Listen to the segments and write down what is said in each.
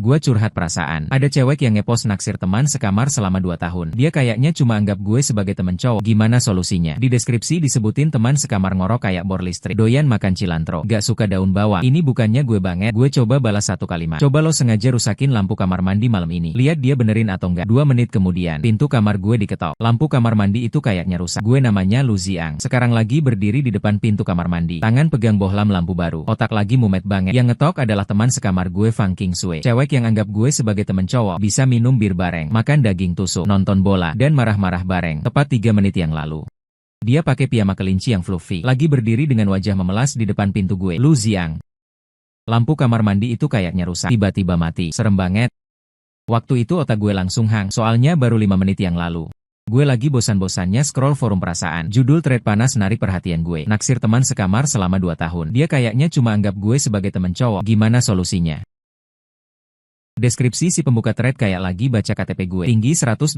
Gua curhat perasaan. Ada cewek yang ngepost naksir teman sekamar selama 2 tahun. Dia kayaknya cuma anggap gue sebagai temen cowok. Gimana solusinya? Di deskripsi disebutin teman sekamar ngorok kayak bor listrik. Doyan makan cilantro. Gak suka daun bawang. Ini bukannya gue banget. Gue coba balas satu kalimat. Coba lo sengaja rusakin lampu kamar mandi malam ini. Lihat dia benerin atau enggak. 2 menit kemudian, pintu kamar gue diketok. Lampu kamar mandi itu kayaknya rusak. Gue namanya Lu Ziang. Sekarang lagi berdiri di depan pintu kamar mandi. Tangan pegang bohlam lampu baru. Otak lagi mumet banget. Yang ngetok adalah teman sekamar gue, Fang Qingsui. Cewek yang anggap gue sebagai temen cowok. Bisa minum bir bareng, makan daging tusuk, nonton bola, dan marah-marah bareng. Tepat 3 menit yang lalu. Dia pakai piyama kelinci yang fluffy. Lagi berdiri dengan wajah memelas di depan pintu gue. Lu Ziang. Lampu kamar mandi itu kayaknya rusak. Tiba-tiba mati. Serem banget. Waktu itu otak gue langsung hang. Soalnya baru 5 menit yang lalu. Gue lagi bosan-bosannya scroll forum perasaan. Judul thread panas narik perhatian gue. Naksir teman sekamar selama 2 tahun. Dia kayaknya cuma anggap gue sebagai temen cowok. Gimana solusinya? Deskripsi si pembuka thread kayak lagi baca KTP gue. Tinggi 185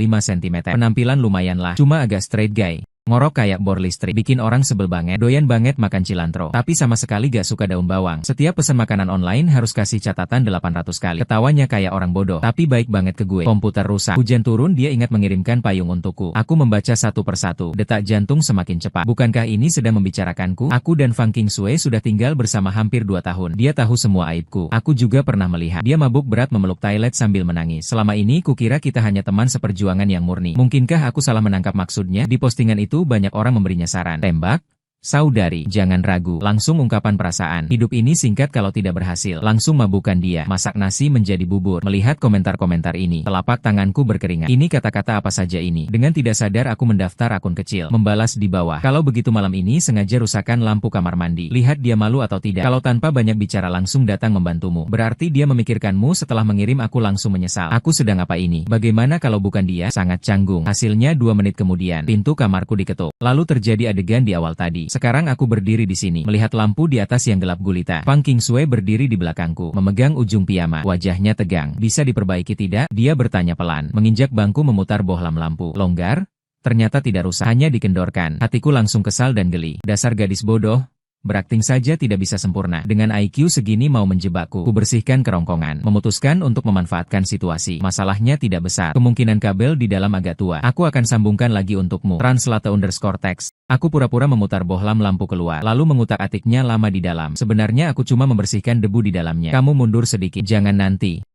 cm. Penampilan lumayan lah. Cuma agak straight guy. Ngorok kayak bor listrik. Bikin orang sebel banget. Doyan banget makan cilantro. Tapi sama sekali gak suka daun bawang. Setiap pesan makanan online harus kasih catatan 800 kali. Ketawanya kayak orang bodoh. Tapi baik banget ke gue. Komputer rusak. Hujan turun, dia ingat mengirimkan payung untukku. Aku membaca satu persatu. Detak jantung semakin cepat. Bukankah ini sedang membicarakanku? Aku dan Fang Qingsui sudah tinggal bersama hampir 2 tahun. Dia tahu semua aibku. Aku juga pernah melihat. Dia mabuk berat memeluk toilet sambil menangis. Selama ini kukira kita hanya teman seperjuangan yang murni. Mungkinkah aku salah menangkap maksudnya? Di postingan itu banyak orang memberinya saran. Tembak, saudari, jangan ragu, langsung ungkapan perasaan. Hidup ini singkat, kalau tidak berhasil, langsung mabukkan dia. Masak nasi menjadi bubur. Melihat komentar-komentar ini, telapak tanganku berkeringat. Ini kata-kata apa saja ini? Dengan tidak sadar aku mendaftar akun kecil. Membalas di bawah. Kalau begitu malam ini sengaja rusakkan lampu kamar mandi. Lihat dia malu atau tidak. Kalau tanpa banyak bicara langsung datang membantumu. Berarti dia memikirkanmu. Setelah mengirim aku langsung menyesal. Aku sedang apa ini? Bagaimana kalau bukan dia? Sangat canggung. Hasilnya 2 menit kemudian, pintu kamarku diketuk. Lalu terjadi adegan di awal tadi. Sekarang aku berdiri di sini, melihat lampu di atas yang gelap gulita. Fang Qingsui berdiri di belakangku, memegang ujung piyama. Wajahnya tegang. Bisa diperbaiki tidak? Dia bertanya pelan. Menginjak bangku memutar bohlam lampu. Longgar? Ternyata tidak rusak, hanya dikendorkan. Hatiku langsung kesal dan geli. Dasar gadis bodoh. Berakting saja tidak bisa sempurna. Dengan IQ segini mau menjebakku. Ku bersihkan kerongkongan. Memutuskan untuk memanfaatkan situasi. Masalahnya tidak besar. Kemungkinan kabel di dalam agak tua. Aku akan sambungkan lagi untukmu. Translate_text. Aku pura-pura memutar bohlam lampu keluar. Lalu mengutak-atiknya lama di dalam. Sebenarnya aku cuma membersihkan debu di dalamnya. Kamu mundur sedikit. Jangan nanti.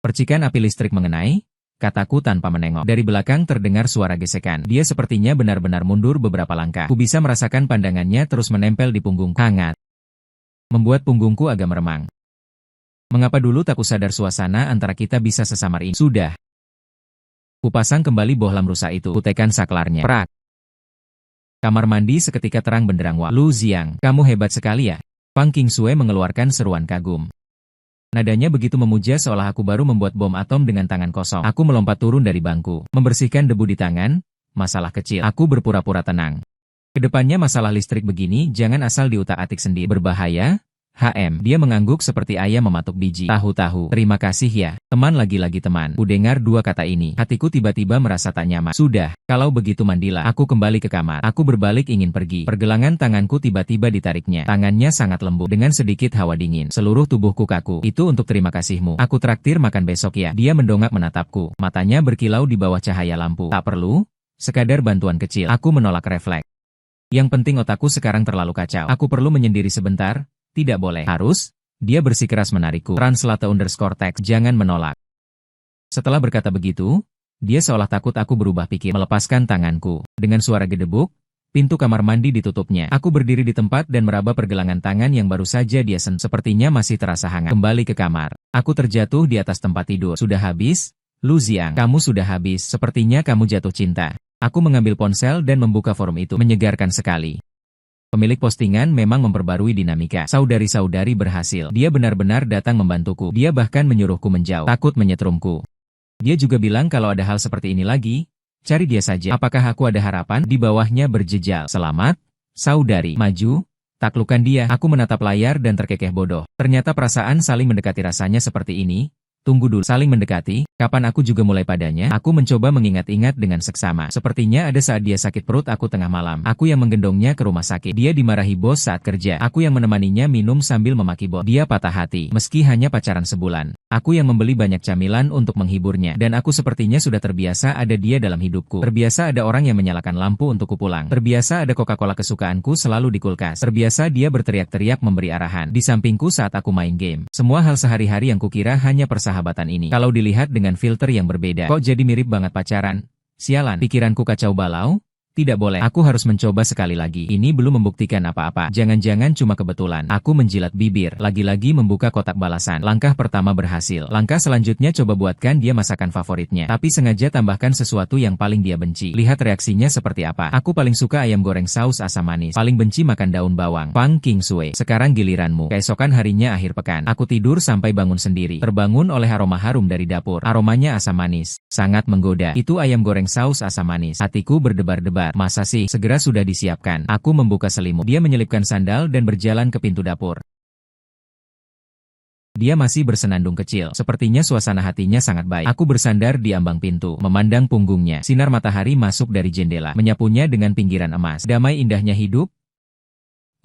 Percikan api listrik mengenai. Kataku tanpa menengok. Dari belakang terdengar suara gesekan. Dia sepertinya benar-benar mundur beberapa langkah. Ku bisa merasakan pandangannya terus menempel di punggungku. Hangat. Membuat punggungku agak meremang. Mengapa dulu tak kusadar suasana antara kita bisa sesamar ini? Sudah. Kupasang kembali bohlam rusak itu. Kutekan saklarnya. Prak. Kamar mandi seketika terang benderang. Wah, Lu Ziang, kamu hebat sekali ya. Fang Qingsui mengeluarkan seruan kagum. Nadanya begitu memuja seolah aku baru membuat bom atom dengan tangan kosong. Aku melompat turun dari bangku, membersihkan debu di tangan. Masalah kecil. Aku berpura-pura tenang. Kedepannya masalah listrik begini jangan asal diutak-atik sendiri. Berbahaya. Dia mengangguk seperti ayam mematuk biji. Tahu-tahu. Terima kasih ya, teman. Lagi-lagi teman. Ku dengar 2 kata ini. Hatiku tiba-tiba merasa tak nyaman. Sudah, kalau begitu mandilah. Aku kembali ke kamar. Aku berbalik ingin pergi. Pergelangan tanganku tiba-tiba ditariknya. Tangannya sangat lembut. Dengan sedikit hawa dingin. Seluruh tubuhku kaku. Itu untuk terima kasihmu. Aku traktir makan besok ya. Dia mendongak menatapku. Matanya berkilau di bawah cahaya lampu. Tak perlu. Sekadar bantuan kecil. Aku menolak refleks. Yang penting otakku sekarang terlalu kacau. Aku perlu menyendiri sebentar. Tidak boleh. Harus. Dia bersikeras menarikku. Translate_text. Jangan menolak. Setelah berkata begitu, dia seolah takut aku berubah pikir. Melepaskan tanganku. Dengan suara gedebuk, pintu kamar mandi ditutupnya. Aku berdiri di tempat dan meraba pergelangan tangan yang baru saja dia sentuh. Sepertinya masih terasa hangat. Kembali ke kamar. Aku terjatuh di atas tempat tidur. Sudah habis? Lu Ziang, kamu sudah habis. Sepertinya kamu jatuh cinta. Aku mengambil ponsel dan membuka forum itu. Menyegarkan sekali. Pemilik postingan memang memperbarui dinamika. Saudari-saudari berhasil. Dia benar-benar datang membantuku. Dia bahkan menyuruhku menjauh. Takut menyetrumku. Dia juga bilang kalau ada hal seperti ini lagi, cari dia saja. Apakah aku ada harapan? Di bawahnya berjejal. Selamat, saudari. Maju. Taklukkan dia. Aku menatap layar dan terkekeh bodoh. Ternyata perasaan saling mendekati rasanya seperti ini. Tunggu dulu, saling mendekati, kapan aku juga mulai padanya? Aku mencoba mengingat-ingat dengan seksama. Sepertinya ada saat dia sakit perut aku tengah malam. Aku yang menggendongnya ke rumah sakit. Dia dimarahi bos saat kerja. Aku yang menemaninya minum sambil memaki bos. Dia patah hati, meski hanya pacaran sebulan. Aku yang membeli banyak camilan untuk menghiburnya. Dan aku sepertinya sudah terbiasa ada dia dalam hidupku. Terbiasa ada orang yang menyalakan lampu untuk pulang. Terbiasa ada Coca-Cola kesukaanku selalu di kulkas. Terbiasa dia berteriak-teriak memberi arahan di sampingku saat aku main game. Semua hal sehari-hari yang kukira hanya persahabatan ini. Kalau dilihat dengan filter yang berbeda, kok jadi mirip banget pacaran? Sialan, pikiranku kacau balau. Tidak boleh, aku harus mencoba sekali lagi. Ini belum membuktikan apa-apa. Jangan-jangan cuma kebetulan. Aku menjilat bibir, lagi-lagi membuka kotak balasan. Langkah pertama berhasil. Langkah selanjutnya coba buatkan dia masakan favoritnya. Tapi sengaja tambahkan sesuatu yang paling dia benci. Lihat reaksinya seperti apa. Aku paling suka ayam goreng saus asam manis. Paling benci makan daun bawang. Pang King Sue. Sekarang giliranmu. Keesokan harinya akhir pekan. Aku tidur sampai bangun sendiri. Terbangun oleh aroma harum dari dapur. Aromanya asam manis. Sangat menggoda. Itu ayam goreng saus asam manis. Hatiku berdebar-debar. Masa sih? Segera sudah disiapkan. Aku membuka selimut. Dia menyelipkan sandal dan berjalan ke pintu dapur. Dia masih bersenandung kecil. Sepertinya suasana hatinya sangat baik. Aku bersandar di ambang pintu, memandang punggungnya. Sinar matahari masuk dari jendela, menyapunya dengan pinggiran emas. Damai indahnya hidup.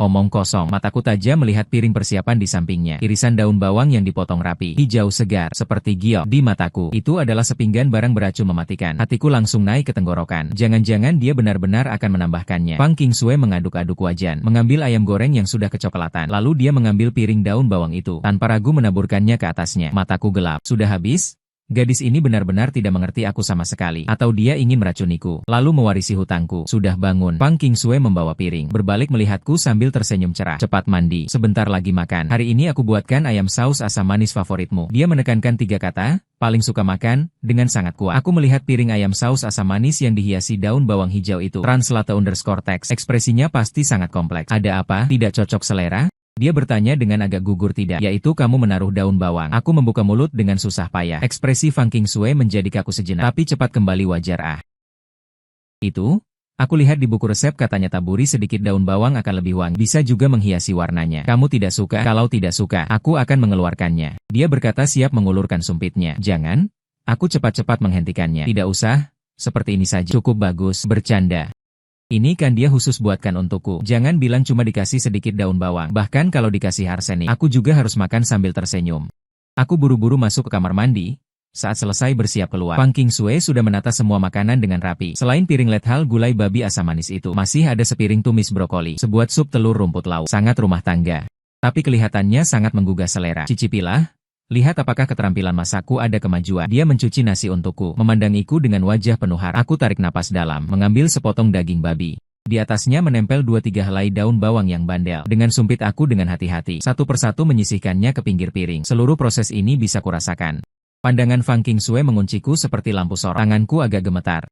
Omong kosong, mataku tajam melihat piring persiapan di sampingnya. Irisan daun bawang yang dipotong rapi, hijau segar, seperti giok. Di mataku, itu adalah sepinggan barang beracun mematikan. Hatiku langsung naik ke tenggorokan. Jangan-jangan dia benar-benar akan menambahkannya. Pang King Sue mengaduk-aduk wajan, mengambil ayam goreng yang sudah kecoklatan. Lalu dia mengambil piring daun bawang itu, tanpa ragu menaburkannya ke atasnya. Mataku gelap. Sudah habis? Gadis ini benar-benar tidak mengerti aku sama sekali. Atau dia ingin meracuniku, lalu mewarisi hutangku. Sudah bangun. Pang King Sue membawa piring, berbalik melihatku sambil tersenyum cerah. Cepat mandi, sebentar lagi makan. Hari ini aku buatkan ayam saus asam manis favoritmu. Dia menekankan 3 kata, paling suka makan, dengan sangat kuat. Aku melihat piring ayam saus asam manis yang dihiasi daun bawang hijau itu. Translate_text. Ekspresinya pasti sangat kompleks. Ada apa? Tidak cocok selera? Dia bertanya dengan agak gugur. Tidak, yaitu kamu menaruh daun bawang. Aku membuka mulut dengan susah payah. Ekspresi Pang King Sue menjadi kaku sejenak, tapi cepat kembali wajar. Itu? Aku lihat di buku resep katanya taburi sedikit daun bawang akan lebih wangi. Bisa juga menghiasi warnanya. Kamu tidak suka? Kalau tidak suka, aku akan mengeluarkannya. Dia berkata siap mengulurkan sumpitnya. Jangan. Aku cepat-cepat menghentikannya. Tidak usah. Seperti ini saja. Cukup bagus. Bercanda. Ini kan dia khusus buatkan untukku. Jangan bilang cuma dikasih sedikit daun bawang. Bahkan kalau dikasih arsenik, aku juga harus makan sambil tersenyum. Aku buru-buru masuk ke kamar mandi. Saat selesai bersiap keluar, Pang King Sue sudah menata semua makanan dengan rapi. Selain piring lethal gulai babi asam manis itu, masih ada sepiring tumis brokoli, sebuah sup telur rumput laut. Sangat rumah tangga. Tapi kelihatannya sangat menggugah selera. Cicipilah. Lihat apakah keterampilan masakku ada kemajuan. Dia mencuci nasi untukku, memandangiku dengan wajah penuh harap. Aku tarik napas dalam, mengambil sepotong daging babi. Di atasnya menempel 2-3 helai daun bawang yang bandel. Dengan sumpit aku dengan hati-hati, satu persatu menyisihkannya ke pinggir piring. Seluruh proses ini bisa kurasakan. Pandangan Pang King Sue mengunciku seperti lampu sorot. Tanganku agak gemetar.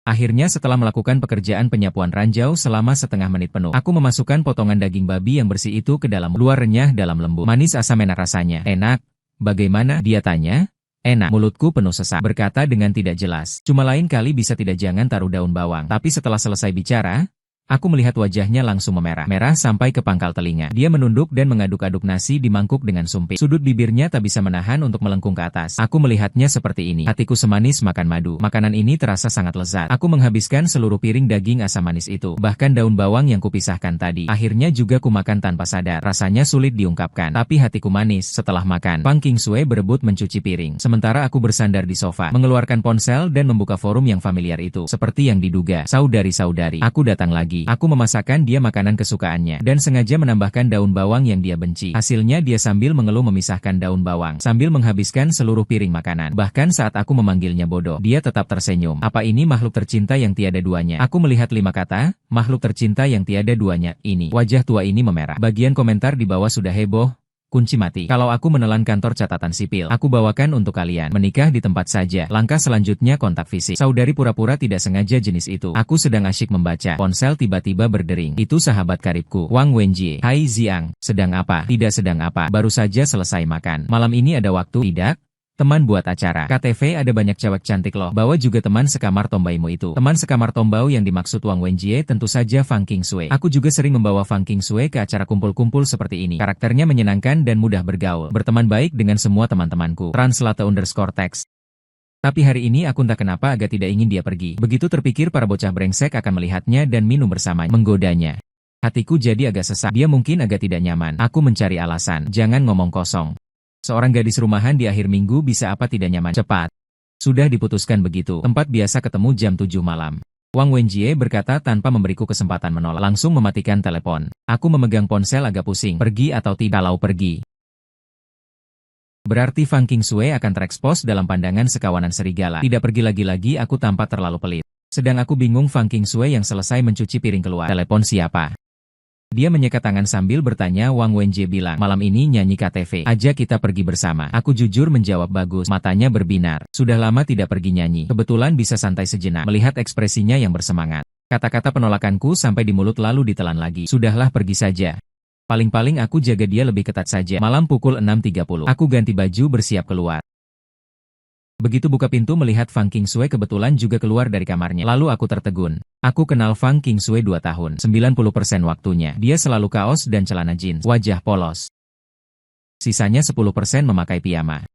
Akhirnya setelah melakukan pekerjaan penyapuan ranjau selama setengah menit penuh, aku memasukkan potongan daging babi yang bersih itu ke dalam luar renyah dalam lembut. Manis asam enak rasanya. Enak? Bagaimana? Dia tanya. Enak. Mulutku penuh sesak. Berkata dengan tidak jelas. Cuma lain kali bisa tidak jangan taruh daun bawang. Tapi setelah selesai bicara, aku melihat wajahnya langsung memerah. Merah sampai ke pangkal telinga. Dia menunduk dan mengaduk-aduk nasi di mangkuk dengan sumpit. Sudut bibirnya tak bisa menahan untuk melengkung ke atas. Aku melihatnya seperti ini. Hatiku semanis makan madu. Makanan ini terasa sangat lezat. Aku menghabiskan seluruh piring daging asam manis itu. Bahkan daun bawang yang kupisahkan tadi. Akhirnya juga kumakan tanpa sadar. Rasanya sulit diungkapkan. Tapi hatiku manis. Setelah makan, Pang King Sue berebut mencuci piring. Sementara aku bersandar di sofa, mengeluarkan ponsel dan membuka forum yang familiar itu. Seperti yang diduga, saudari-saudari. Aku datang lagi. Aku memasakkan dia makanan kesukaannya, dan sengaja menambahkan daun bawang yang dia benci. Hasilnya dia sambil mengeluh memisahkan daun bawang, sambil menghabiskan seluruh piring makanan. Bahkan saat aku memanggilnya bodoh, dia tetap tersenyum. Apa ini makhluk tercinta yang tiada duanya? Aku melihat 5 kata, makhluk tercinta yang tiada duanya, ini. Wajah tua ini memerah. Bagian komentar di bawah sudah heboh. Kunci mati. Kalau aku menelan kantor catatan sipil, aku bawakan untuk kalian. Menikah di tempat saja. Langkah selanjutnya kontak fisik. Saudari pura-pura tidak sengaja jenis itu. Aku sedang asyik membaca. Ponsel tiba-tiba berdering. Itu sahabat karibku, Wang Wenjie. Hai Ziang, sedang apa? Tidak sedang apa. Baru saja selesai makan. Malam ini ada waktu? Tidak? Teman buat acara. KTV ada banyak cewek cantik loh. Bawa juga teman sekamar tombaimu itu. Teman sekamar tombau yang dimaksud Wang Wenjie tentu saja Fang Qingsui. Aku juga sering membawa Fang Qingsui ke acara kumpul-kumpul seperti ini. Karakternya menyenangkan dan mudah bergaul. Berteman baik dengan semua teman-temanku. Translate_text. Tapi hari ini aku entah kenapa agak tidak ingin dia pergi. Begitu terpikir para bocah brengsek akan melihatnya dan minum bersama, menggodanya. Hatiku jadi agak sesak. Dia mungkin agak tidak nyaman. Aku mencari alasan. Jangan ngomong kosong. Seorang gadis rumahan di akhir minggu bisa apa tidak nyaman? Cepat. Sudah diputuskan begitu. Tempat biasa ketemu jam 7 malam. Wang Wenjie berkata tanpa memberiku kesempatan menolak. Langsung mematikan telepon. Aku memegang ponsel agak pusing. Pergi atau tidak? Kalau pergi, berarti Fang Qingsui akan terekspos dalam pandangan sekawanan serigala. Tidak pergi lagi-lagi aku tampak terlalu pelit. Sedang aku bingung Fang Qingsui yang selesai mencuci piring keluar. Telepon siapa? Dia menyekat tangan sambil bertanya. Wang Wenjie bilang, malam ini nyanyi KTV aja kita pergi bersama. Aku jujur menjawab bagus. Matanya berbinar. Sudah lama tidak pergi nyanyi. Kebetulan bisa santai sejenak. Melihat ekspresinya yang bersemangat. Kata-kata penolakanku sampai di mulut lalu ditelan lagi. Sudahlah pergi saja. Paling-paling aku jaga dia lebih ketat saja. Malam pukul 6.30. Aku ganti baju bersiap keluar. Begitu buka pintu melihat Fang Qingsui kebetulan juga keluar dari kamarnya. Lalu aku tertegun. Aku kenal Fang Qingsui 2 tahun. 90% waktunya. Dia selalu kaos dan celana jeans. Wajah polos. Sisanya 10% memakai piyama.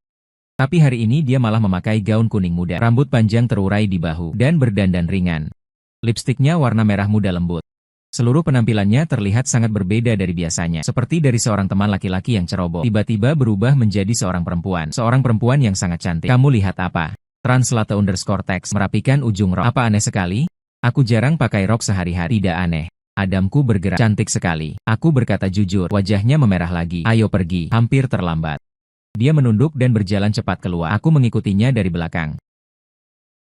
Tapi hari ini dia malah memakai gaun kuning muda. Rambut panjang terurai di bahu. Dan berdandan ringan. Lipstiknya warna merah muda lembut. Seluruh penampilannya terlihat sangat berbeda dari biasanya. Seperti dari seorang teman laki-laki yang ceroboh. Tiba-tiba berubah menjadi seorang perempuan. Seorang perempuan yang sangat cantik. Kamu lihat apa? Translate_text. Merapikan ujung rok. Apa aneh sekali? Aku jarang pakai rok sehari-hari. Tidak aneh. Adamku bergerak. Cantik sekali. Aku berkata jujur. Wajahnya memerah lagi. Ayo pergi. Hampir terlambat. Dia menunduk dan berjalan cepat keluar. Aku mengikutinya dari belakang.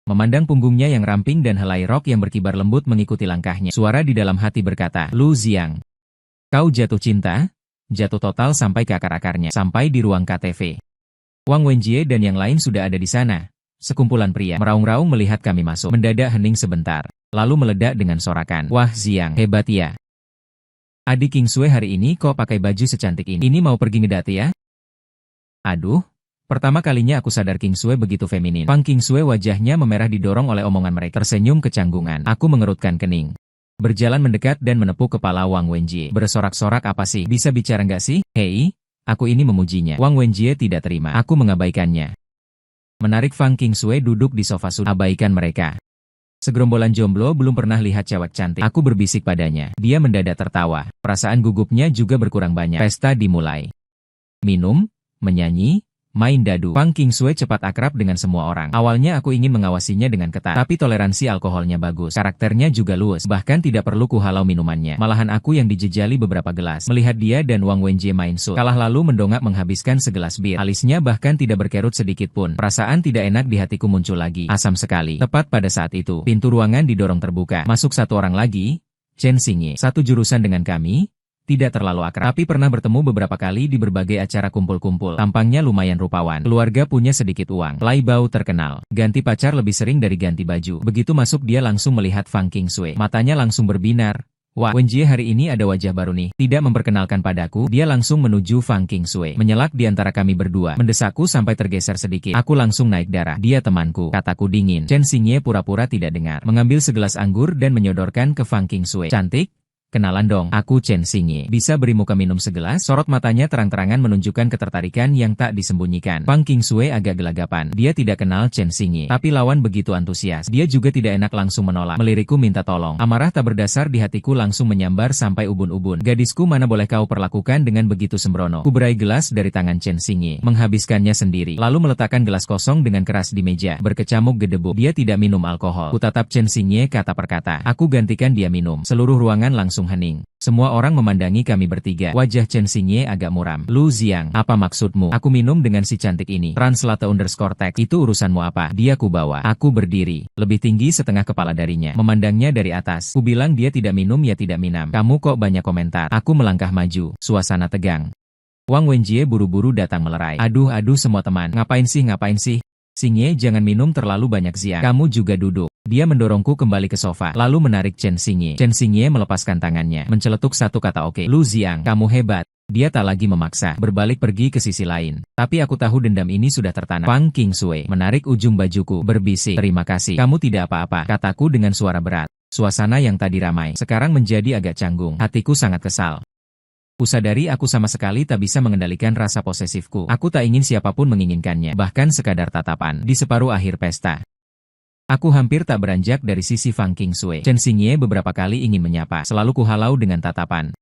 Memandang punggungnya yang ramping dan helai rok yang berkibar lembut mengikuti langkahnya. Suara di dalam hati berkata, Lu Ziang, kau jatuh cinta? Jatuh total sampai ke akar-akarnya. Sampai di ruang KTV. Wang Wenjie dan yang lain sudah ada di sana. Sekumpulan pria meraung-raung melihat kami masuk. Mendadak hening sebentar. Lalu meledak dengan sorakan. Wah Ziang, hebat ya. Adik Qingsui hari ini kok pakai baju secantik ini? Ini mau pergi ngedate ya? Aduh. Pertama kalinya aku sadar Qingsui begitu feminin. Fang Qingsui wajahnya memerah didorong oleh omongan mereka. Tersenyum kecanggungan. Aku mengerutkan kening. Berjalan mendekat dan menepuk kepala Wang Wenjie. Bersorak-sorak apa sih? Bisa bicara nggak sih? Hei, aku ini memujinya. Wang Wenjie tidak terima. Aku mengabaikannya. Menarik Fang Qingsui duduk di sofa sudah. Abaikan mereka. Segerombolan jomblo belum pernah lihat cewek cantik. Aku berbisik padanya. Dia mendadak tertawa. Perasaan gugupnya juga berkurang banyak. Pesta dimulai. Minum, menyanyi, main dadu. Fang Qingsui cepat akrab dengan semua orang. Awalnya aku ingin mengawasinya dengan ketat, tapi toleransi alkoholnya bagus. Karakternya juga luwes, bahkan tidak perlu kuhalau minumannya. Malahan aku yang dijejali beberapa gelas. Melihat dia dan Wang Wenjie main sut. Kalah lalu mendongak menghabiskan segelas bir. Alisnya bahkan tidak berkerut sedikit pun. Perasaan tidak enak di hatiku muncul lagi. Asam sekali. Tepat pada saat itu, pintu ruangan didorong terbuka. Masuk satu orang lagi, Chen Xingye. Satu jurusan dengan kami. Tidak terlalu akrab, tapi pernah bertemu beberapa kali di berbagai acara kumpul-kumpul. Tampangnya lumayan rupawan. Keluarga punya sedikit uang. Laibau terkenal. Ganti pacar lebih sering dari ganti baju. Begitu masuk dia langsung melihat Fang Qingsui. Matanya langsung berbinar. Wah, Wenjie hari ini ada wajah baru nih. Tidak memperkenalkan padaku, dia langsung menuju Fang Qingsui. Menjelak di antara kami berdua. Mendesakku sampai tergeser sedikit. Aku langsung naik darah. Dia temanku. Kataku dingin. Chen Xingye pura-pura tidak dengar. Mengambil segelas anggur dan menyodorkan ke Fang Qingsui. Cantik? Kenalan dong, aku Chen Xingye. Bisa beri muka minum segelas? Sorot matanya terang-terangan menunjukkan ketertarikan yang tak disembunyikan. Fang Qingsui agak gelagapan. Dia tidak kenal Chen Xingye. Tapi lawan begitu antusias. Dia juga tidak enak langsung menolak. Melirikku minta tolong. Amarah tak berdasar di hatiku langsung menyambar sampai ubun-ubun. Gadisku mana boleh kau perlakukan dengan begitu sembrono. Kuberai gelas dari tangan Chen Xingye. Menghabiskannya sendiri. Lalu meletakkan gelas kosong dengan keras di meja. Berkecamuk gedebuk. Dia tidak minum alkohol. Kutatap Chen Xingye kata per kata. Aku gantikan dia minum. Seluruh ruangan langsung hening. Semua orang memandangi kami bertiga. Wajah Chen Xingye agak muram. Lu Ziang, apa maksudmu? Aku minum dengan si cantik ini. Translate_text. Itu urusanmu apa? Dia kubawa. Aku berdiri. Lebih tinggi setengah kepala darinya. Memandangnya dari atas. Ku bilang dia tidak minum ya tidak minum. Kamu kok banyak komentar. Aku melangkah maju. Suasana tegang. Wang Wenjie buru-buru datang melerai. Aduh semua teman. Ngapain sih? Xingye jangan minum terlalu banyak Ziang. Kamu juga duduk. Dia mendorongku kembali ke sofa, lalu menarik Chen Xingye. Chen Xingye melepaskan tangannya, menceletuk satu kata oke. Lu Ziang, kamu hebat. Dia tak lagi memaksa, berbalik pergi ke sisi lain. Tapi aku tahu dendam ini sudah tertanam. Fang Qingshui menarik ujung bajuku, berbisik. Terima kasih, kamu tidak apa-apa, kataku dengan suara berat. Suasana yang tadi ramai, sekarang menjadi agak canggung. Hatiku sangat kesal. Kusadari aku sama sekali tak bisa mengendalikan rasa posesifku. Aku tak ingin siapapun menginginkannya, bahkan sekadar tatapan. Di separuh akhir pesta, aku hampir tak beranjak dari sisi Fang Qingshui. Chen Xingye beberapa kali ingin menyapa, selalu kuhalau dengan tatapan.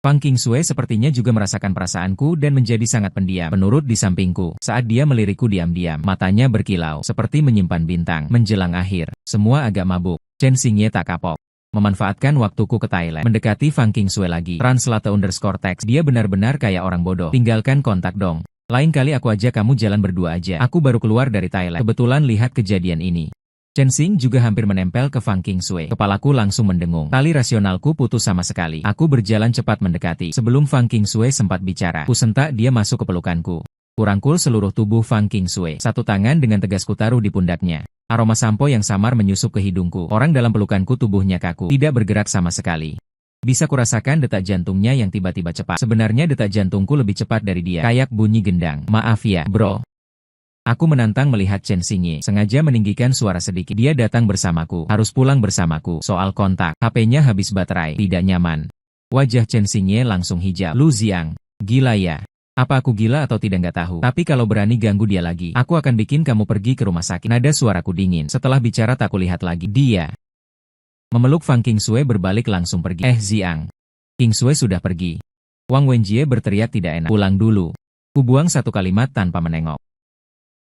Fang Qingshui sepertinya juga merasakan perasaanku dan menjadi sangat pendiam. Menurut di sampingku, saat dia melirikku diam-diam, matanya berkilau, seperti menyimpan bintang. Menjelang akhir, semua agak mabuk. Chen Xingye tak kapok. Memanfaatkan waktuku ke Thailand, mendekati Fang Qingshui lagi. Translate_text, dia benar-benar kayak orang bodoh. Tinggalkan kontak dong. Lain kali aku ajak kamu jalan berdua aja. Aku baru keluar dari Thailand. Kebetulan lihat kejadian ini. Chen Xing juga hampir menempel ke Fang Qingshui. Kepalaku langsung mendengung. Tali rasionalku putus sama sekali. Aku berjalan cepat mendekati. Sebelum Fang Qingshui sempat bicara, kusentak dia masuk ke pelukanku. Kurangkul seluruh tubuh Fang Qingshui. Satu tangan dengan tegas kutaruh di pundaknya. Aroma sampo yang samar menyusup ke hidungku. Orang dalam pelukanku tubuhnya kaku, tidak bergerak sama sekali. Bisa kurasakan detak jantungnya yang tiba-tiba cepat. Sebenarnya detak jantungku lebih cepat dari dia. Kayak bunyi gendang. Maaf ya, bro. Aku menantang melihat Chen Xingye, sengaja meninggikan suara sedikit. Dia datang bersamaku, harus pulang bersamaku. Soal kontak, HP-nya habis baterai, tidak nyaman. Wajah Chen Xingye langsung hijau. Lu Ziang, gila ya? Apa aku gila atau tidak nggak tahu. Tapi kalau berani ganggu dia lagi, aku akan bikin kamu pergi ke rumah sakit. Nada suaraku dingin. Setelah bicara tak kulihat lagi. Dia memeluk Fang Qingshui berbalik langsung pergi. Ziang. Qingshui sudah pergi. Wang Wenjie berteriak tidak enak. Pulang dulu. Kubuang satu kalimat tanpa menengok.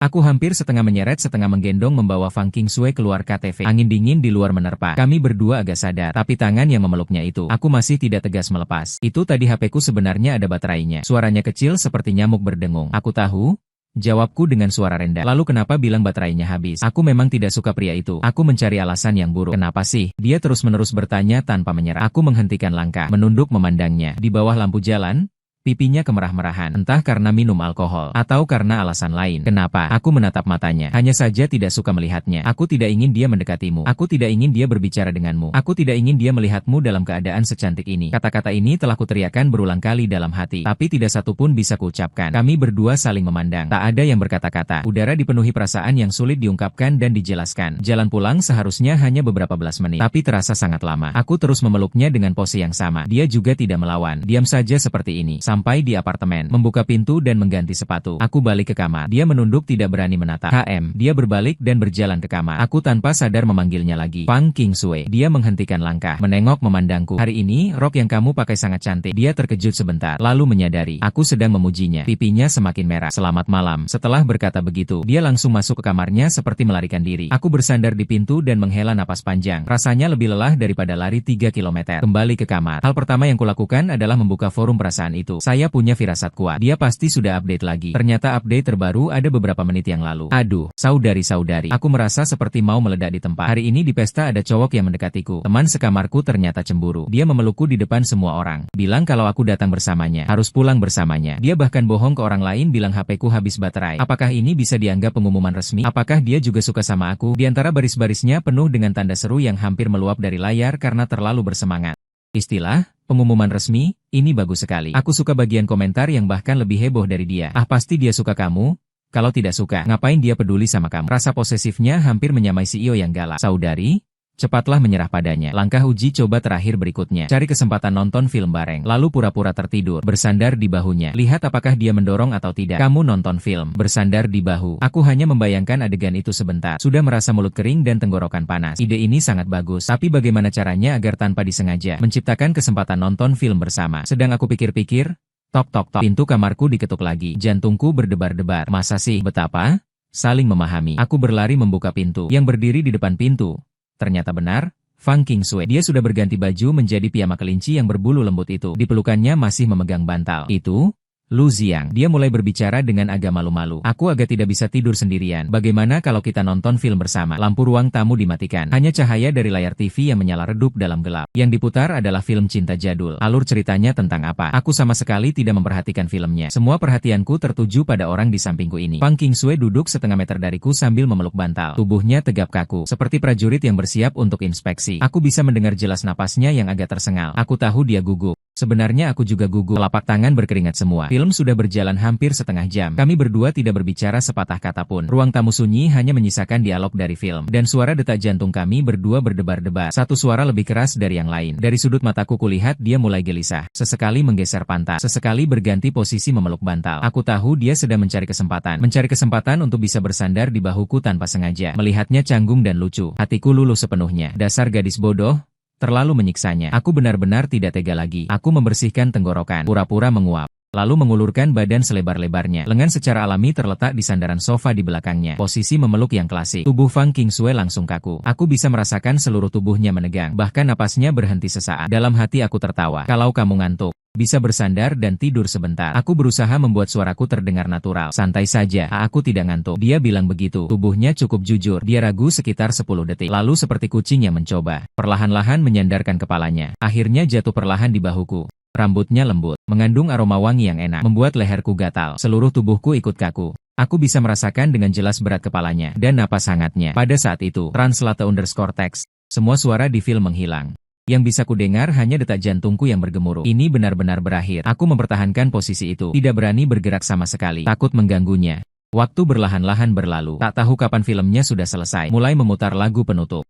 Aku hampir setengah menyeret setengah menggendong membawa Fang Qingshui keluar KTV. Angin dingin di luar menerpa. Kami berdua agak sadar, tapi tangan yang memeluknya itu, aku masih tidak tegas melepas. Itu tadi HP-ku sebenarnya ada baterainya. Suaranya kecil seperti nyamuk berdengung. Aku tahu, jawabku dengan suara rendah. Lalu kenapa bilang baterainya habis? Aku memang tidak suka pria itu. Aku mencari alasan yang buruk. Kenapa sih? Dia terus-menerus bertanya tanpa menyerah. Aku menghentikan langkah, menunduk memandangnya. Di bawah lampu jalan, pipinya kemerah-merahan, entah karena minum alkohol, atau karena alasan lain. Kenapa? Aku menatap matanya, hanya saja tidak suka melihatnya. Aku tidak ingin dia mendekatimu. Aku tidak ingin dia berbicara denganmu. Aku tidak ingin dia melihatmu dalam keadaan secantik ini. Kata-kata ini telah kuteriakkan berulang kali dalam hati, tapi tidak satu pun bisa kuucapkan. Kami berdua saling memandang, tak ada yang berkata-kata. Udara dipenuhi perasaan yang sulit diungkapkan dan dijelaskan. Jalan pulang seharusnya hanya beberapa belas menit, tapi terasa sangat lama. Aku terus memeluknya dengan pose yang sama. Dia juga tidak melawan, diam saja seperti ini. Sampai di apartemen, membuka pintu dan mengganti sepatu. Aku balik ke kamar. Dia menunduk tidak berani menatap. Dia berbalik dan berjalan ke kamar. Aku tanpa sadar memanggilnya lagi. Fang Qingshui. Dia menghentikan langkah, menengok memandangku. Hari ini, rok yang kamu pakai sangat cantik. Dia terkejut sebentar, lalu menyadari aku sedang memujinya. Pipinya semakin merah. Selamat malam. Setelah berkata begitu, dia langsung masuk ke kamarnya seperti melarikan diri. Aku bersandar di pintu dan menghela napas panjang. Rasanya lebih lelah daripada lari 3 kilometer. Kembali ke kamar. Hal pertama yang kulakukan adalah membuka forum perasaan itu. Saya punya firasat kuat. Dia pasti sudah update lagi. Ternyata update terbaru ada beberapa menit yang lalu. Aduh, saudari-saudari. Aku merasa seperti mau meledak di tempat. Hari ini di pesta ada cowok yang mendekatiku. Teman sekamarku ternyata cemburu. Dia memelukku di depan semua orang. Bilang kalau aku datang bersamanya. Harus pulang bersamanya. Dia bahkan bohong ke orang lain bilang HP-ku habis baterai. Apakah ini bisa dianggap pengumuman resmi? Apakah dia juga suka sama aku? Di antara baris-barisnya penuh dengan tanda seru yang hampir meluap dari layar karena terlalu bersemangat. Istilah, pengumuman resmi, ini bagus sekali. Aku suka bagian komentar yang bahkan lebih heboh dari dia. Ah pasti dia suka kamu. Kalau tidak suka, ngapain dia peduli sama kamu? Rasa posesifnya hampir menyamai CEO yang galak. Saudari, cepatlah menyerah padanya. Langkah uji coba terakhir berikutnya. Cari kesempatan nonton film bareng. Lalu pura-pura tertidur. Bersandar di bahunya. Lihat apakah dia mendorong atau tidak. Kamu nonton film. Bersandar di bahu. Aku hanya membayangkan adegan itu sebentar. Sudah merasa mulut kering dan tenggorokan panas. Ide ini sangat bagus. Tapi bagaimana caranya agar tanpa disengaja menciptakan kesempatan nonton film bersama? Sedang aku pikir-pikir. Tok tok tok. Pintu kamarku diketuk lagi. Jantungku berdebar-debar. Masa sih? Betapa? Saling memahami. Aku berlari membuka pintu. Yang berdiri di depan pintu. Ternyata benar, Fang Qingshui. Dia sudah berganti baju menjadi piyama kelinci yang berbulu lembut itu. Di pelukannya masih memegang bantal. Itu, Lu Ziang, dia mulai berbicara dengan agak malu-malu. Aku agak tidak bisa tidur sendirian. Bagaimana kalau kita nonton film bersama? Lampu ruang tamu dimatikan. Hanya cahaya dari layar TV yang menyala redup dalam gelap. Yang diputar adalah film cinta jadul. Alur ceritanya tentang apa? Aku sama sekali tidak memperhatikan filmnya. Semua perhatianku tertuju pada orang di sampingku ini. Fang Qingshui duduk setengah meter dariku sambil memeluk bantal. Tubuhnya tegap kaku, seperti prajurit yang bersiap untuk inspeksi. Aku bisa mendengar jelas napasnya yang agak tersengal. Aku tahu dia gugup. Sebenarnya aku juga gugup, telapak tangan berkeringat semua. Film sudah berjalan hampir setengah jam. Kami berdua tidak berbicara sepatah kata pun. Ruang tamu sunyi hanya menyisakan dialog dari film. Dan suara detak jantung kami berdua berdebar-debar. Satu suara lebih keras dari yang lain. Dari sudut mataku kulihat dia mulai gelisah. Sesekali menggeser pantat. Sesekali berganti posisi memeluk bantal. Aku tahu dia sedang mencari kesempatan. Mencari kesempatan untuk bisa bersandar di bahuku tanpa sengaja. Melihatnya canggung dan lucu. Hatiku luluh sepenuhnya. Dasar gadis bodoh. Terlalu menyiksanya. Aku benar-benar tidak tega lagi. Aku membersihkan tenggorokan, pura-pura menguap. Lalu mengulurkan badan selebar-lebarnya. Lengan secara alami terletak di sandaran sofa di belakangnya. Posisi memeluk yang klasik. Tubuh Fang Qingshui langsung kaku. Aku bisa merasakan seluruh tubuhnya menegang. Bahkan napasnya berhenti sesaat. Dalam hati aku tertawa. Kalau kamu ngantuk, bisa bersandar dan tidur sebentar. Aku berusaha membuat suaraku terdengar natural. Santai saja, aku tidak ngantuk. Dia bilang begitu. Tubuhnya cukup jujur. Dia ragu sekitar 10 detik. Lalu seperti kucing yang mencoba. Perlahan-lahan menyandarkan kepalanya. Akhirnya jatuh perlahan di bahuku. Rambutnya lembut, mengandung aroma wangi yang enak, membuat leherku gatal. Seluruh tubuhku ikut kaku. Aku bisa merasakan dengan jelas berat kepalanya dan napas hangatnya. Pada saat itu, translate_text. Semua suara di film menghilang. Yang bisa kudengar hanya detak jantungku yang bergemuruh. Ini benar-benar berakhir. Aku mempertahankan posisi itu. Tidak berani bergerak sama sekali. Takut mengganggunya. Waktu berlahan-lahan berlalu. Tak tahu kapan filmnya sudah selesai. Mulai memutar lagu penutup.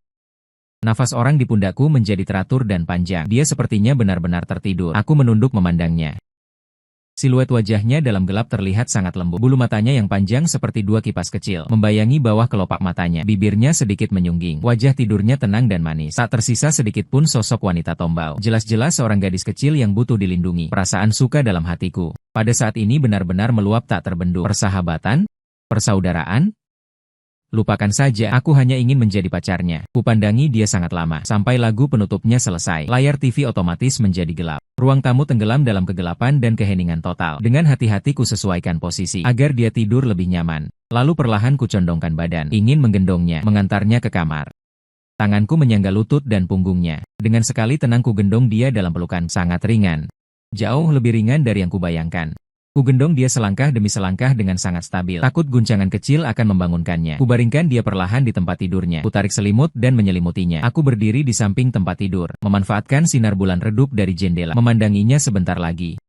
Nafas orang di pundakku menjadi teratur dan panjang. Dia sepertinya benar-benar tertidur. Aku menunduk memandangnya. Siluet wajahnya dalam gelap terlihat sangat lembut. Bulu matanya yang panjang seperti dua kipas kecil, membayangi bawah kelopak matanya. Bibirnya sedikit menyungging. Wajah tidurnya tenang dan manis. Tak tersisa sedikit pun sosok wanita tombau. Jelas-jelas seorang gadis kecil yang butuh dilindungi. Perasaan suka dalam hatiku pada saat ini benar-benar meluap tak terbendung. Persahabatan? Persaudaraan? Lupakan saja, aku hanya ingin menjadi pacarnya. Kupandangi dia sangat lama, sampai lagu penutupnya selesai. Layar TV otomatis menjadi gelap. Ruang tamu tenggelam dalam kegelapan dan keheningan total. Dengan hati-hati ku sesuaikan posisi, agar dia tidur lebih nyaman. Lalu perlahan ku condongkan badan, ingin menggendongnya, mengantarnya ke kamar. Tanganku menyangga lutut dan punggungnya. Dengan sekali tenang ku gendong dia dalam pelukan sangat ringan. Jauh lebih ringan dari yang kubayangkan. Ku gendong dia selangkah demi selangkah dengan sangat stabil. Takut guncangan kecil akan membangunkannya. Ku baringkan dia perlahan di tempat tidurnya. Ku tarik selimut dan menyelimutinya. Aku berdiri di samping tempat tidur, memanfaatkan sinar bulan redup dari jendela, memandanginya sebentar lagi.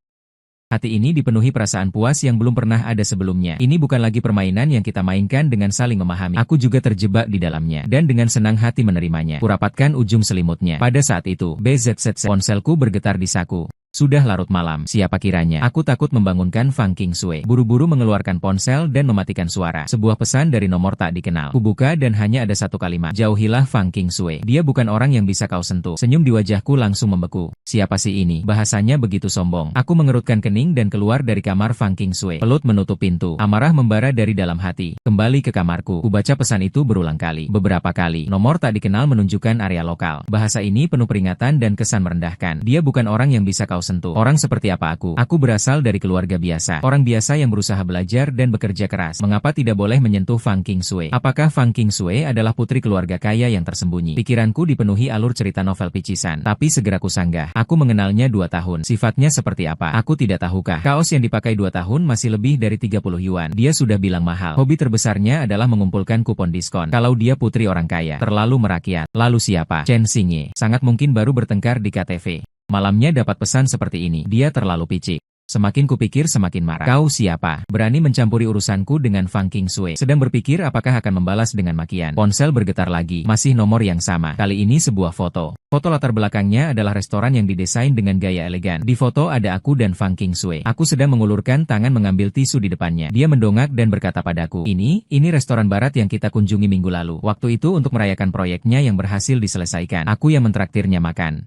Hati ini dipenuhi perasaan puas yang belum pernah ada sebelumnya. Ini bukan lagi permainan yang kita mainkan dengan saling memahami. Aku juga terjebak di dalamnya, dan dengan senang hati menerimanya. Kurapatkan ujung selimutnya. Pada saat itu, BZZ ponselku bergetar di saku. Sudah larut malam, siapa kiranya? Aku takut membangunkan Fang Qingshui. Buru-buru mengeluarkan ponsel dan mematikan suara. Sebuah pesan dari nomor tak dikenal. Kubuka dan hanya ada satu kalimat. Jauhilah Fang Qingshui. Dia bukan orang yang bisa kau sentuh. Senyum di wajahku langsung membeku. Siapa sih ini? Bahasanya begitu sombong. Aku mengerutkan kening dan keluar dari kamar Fang Qingshui. Pelut menutup pintu. Amarah membara dari dalam hati. Kembali ke kamarku. Kubaca pesan itu berulang kali. Beberapa kali. Nomor tak dikenal menunjukkan area lokal. Bahasa ini penuh peringatan dan kesan merendahkan. Dia bukan orang yang bisa kau sentuh. Orang seperti apa aku? Aku berasal dari keluarga biasa. Orang biasa yang berusaha belajar dan bekerja keras. Mengapa tidak boleh menyentuh Fang Qingshui? Apakah Fang Qingshui adalah putri keluarga kaya yang tersembunyi? Pikiranku dipenuhi alur cerita novel picisan. Tapi segera kusanggah. Aku mengenalnya 2 tahun. Sifatnya seperti apa? Aku tidak tahukah? Kaos yang dipakai 2 tahun masih lebih dari 30 yuan. Dia sudah bilang mahal. Hobi terbesarnya adalah mengumpulkan kupon diskon. Kalau dia putri orang kaya, terlalu merakyat. Lalu siapa? Chen Xingye. Sangat mungkin baru bertengkar di KTV. Malamnya dapat pesan seperti ini. Dia terlalu picik. Semakin kupikir semakin marah. Kau siapa? Berani mencampuri urusanku dengan Fang Qingshui. Sedang berpikir apakah akan membalas dengan makian. Ponsel bergetar lagi. Masih nomor yang sama. Kali ini sebuah foto. Foto latar belakangnya adalah restoran yang didesain dengan gaya elegan. Di foto ada aku dan Fang Qingshui. Aku sedang mengulurkan tangan mengambil tisu di depannya. Dia mendongak dan berkata padaku, ini restoran barat yang kita kunjungi minggu lalu. Waktu itu untuk merayakan proyeknya yang berhasil diselesaikan. Aku yang mentraktirnya makan.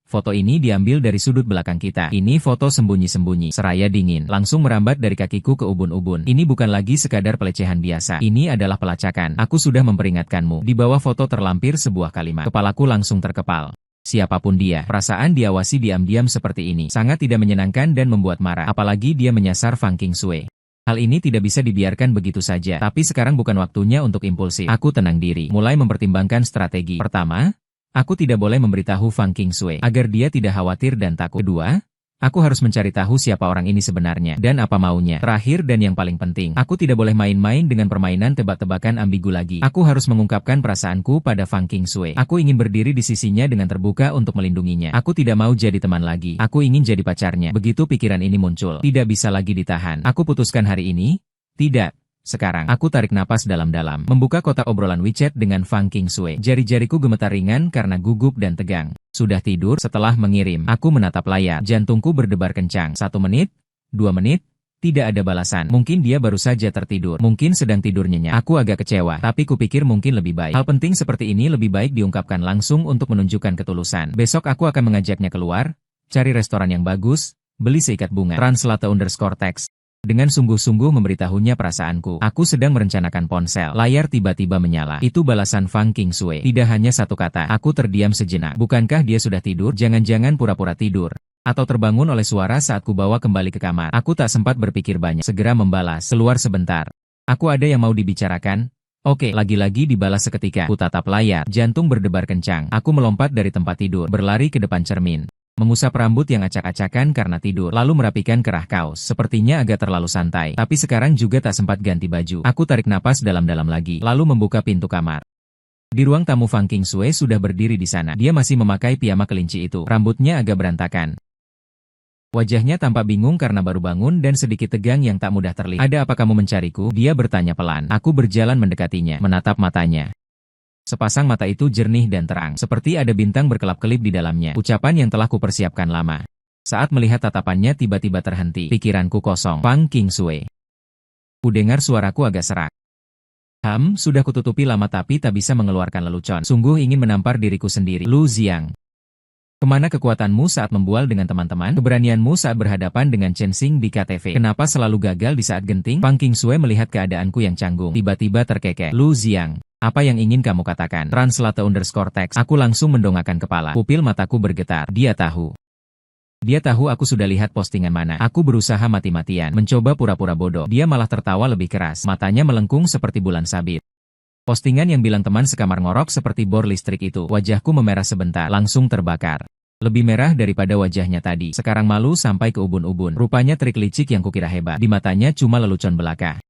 Foto ini diambil dari sudut belakang kita. Ini foto sembunyi-sembunyi, seraya dingin, langsung merambat dari kakiku ke ubun-ubun. Ini bukan lagi sekadar pelecehan biasa. Ini adalah pelacakan. Aku sudah memperingatkanmu. Di bawah foto terlampir sebuah kalimat. Kepalaku langsung terkepal. Siapapun dia, perasaan diawasi diam-diam seperti ini sangat tidak menyenangkan dan membuat marah, apalagi dia menyasar Fang Qingshui. Hal ini tidak bisa dibiarkan begitu saja, tapi sekarang bukan waktunya untuk impulsif. Aku tenang diri, mulai mempertimbangkan strategi. Pertama, aku tidak boleh memberitahu Fang Qingshui agar dia tidak khawatir dan takut. Kedua, aku harus mencari tahu siapa orang ini sebenarnya dan apa maunya. Terakhir dan yang paling penting, aku tidak boleh main-main dengan permainan tebak-tebakan ambigu lagi. Aku harus mengungkapkan perasaanku pada Fang Qingshui. Aku ingin berdiri di sisinya dengan terbuka untuk melindunginya. Aku tidak mau jadi teman lagi. Aku ingin jadi pacarnya. Begitu pikiran ini muncul, tidak bisa lagi ditahan. Aku putuskan hari ini, tidak. Sekarang, aku tarik napas dalam-dalam, membuka kotak obrolan WeChat dengan Fang Qingshui. Jari-jariku gemetar ringan karena gugup dan tegang. Sudah tidur? Setelah mengirim, aku menatap layar. Jantungku berdebar kencang. 1 menit, 2 menit, tidak ada balasan. Mungkin dia baru saja tertidur. Mungkin sedang tidur nyenyak. Aku agak kecewa, tapi kupikir mungkin lebih baik. Hal penting seperti ini lebih baik diungkapkan langsung untuk menunjukkan ketulusan. Besok aku akan mengajaknya keluar, cari restoran yang bagus, beli seikat bunga. Translate_text. Dengan sungguh-sungguh memberitahunya perasaanku. Aku sedang merencanakan ponsel. Layar tiba-tiba menyala. Itu balasan Fang Qingshui. Tidak hanya satu kata. Aku terdiam sejenak. Bukankah dia sudah tidur? Jangan-jangan pura-pura tidur. Atau terbangun oleh suara saat ku bawa kembali ke kamar. Aku tak sempat berpikir banyak. Segera membalas. Keluar sebentar. Aku ada yang mau dibicarakan. Oke, lagi-lagi dibalas seketika. Ku tatap layar. Jantung berdebar kencang. Aku melompat dari tempat tidur. Berlari ke depan cermin. Mengusap rambut yang acak-acakan karena tidur, lalu merapikan kerah kaos. Sepertinya agak terlalu santai, tapi sekarang juga tak sempat ganti baju. Aku tarik napas dalam-dalam lagi, lalu membuka pintu kamar. Di ruang tamu Fang Qingshui sudah berdiri di sana. Dia masih memakai piyama kelinci itu. Rambutnya agak berantakan. Wajahnya tampak bingung karena baru bangun dan sedikit tegang yang tak mudah terlihat. Ada apa kamu mencariku? Dia bertanya pelan. Aku berjalan mendekatinya, menatap matanya. Sepasang mata itu jernih dan terang, seperti ada bintang berkelap-kelip di dalamnya. Ucapan yang telah kupersiapkan lama. Saat melihat tatapannya tiba-tiba terhenti, pikiranku kosong. Fang Qingshui. Kudengar suaraku agak serak. Sudah kututupi lama tapi tak bisa mengeluarkan lelucon. Sungguh ingin menampar diriku sendiri. Lu Ziang. Kemana kekuatanmu saat membual dengan teman-teman? Keberanianmu saat berhadapan dengan Chen Xing di KTV? Kenapa selalu gagal di saat genting? Fang Qingshui melihat keadaanku yang canggung. Tiba-tiba terkekeh. Lu Ziang. Apa yang ingin kamu katakan? Translate_text. Aku langsung mendongakkan kepala. Pupil mataku bergetar. Dia tahu. Dia tahu aku sudah lihat postingan mana. Aku berusaha mati-matian, mencoba pura-pura bodoh. Dia malah tertawa lebih keras. Matanya melengkung seperti bulan sabit. Postingan yang bilang teman sekamar ngorok seperti bor listrik itu. Wajahku memerah sebentar, langsung terbakar. Lebih merah daripada wajahnya tadi. Sekarang malu sampai ke ubun-ubun. Rupanya trik licik yang kukira hebat. Di matanya cuma lelucon belaka.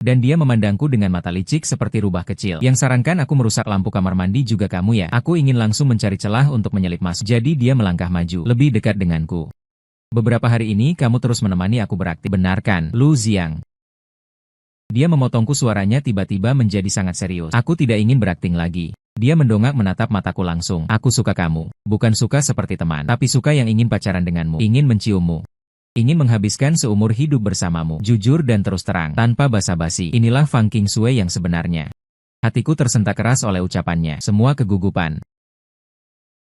Dan dia memandangku dengan mata licik seperti rubah kecil. Yang sarankan aku merusak lampu kamar mandi juga kamu ya? Aku ingin langsung mencari celah untuk menyelip masuk. Jadi dia melangkah maju, lebih dekat denganku. Beberapa hari ini kamu terus menemani aku beraktif. Benarkan, Lu Ziang? Dia memotongku, suaranya tiba-tiba menjadi sangat serius. Aku tidak ingin berakting lagi. Dia mendongak menatap mataku langsung. Aku suka kamu. Bukan suka seperti teman, tapi suka yang ingin pacaran denganmu. Ingin menciummu. Ingin menghabiskan seumur hidup bersamamu. Jujur dan terus terang, tanpa basa-basi. Inilah Fang Qingshui yang sebenarnya. Hatiku tersentak keras oleh ucapannya. Semua kegugupan,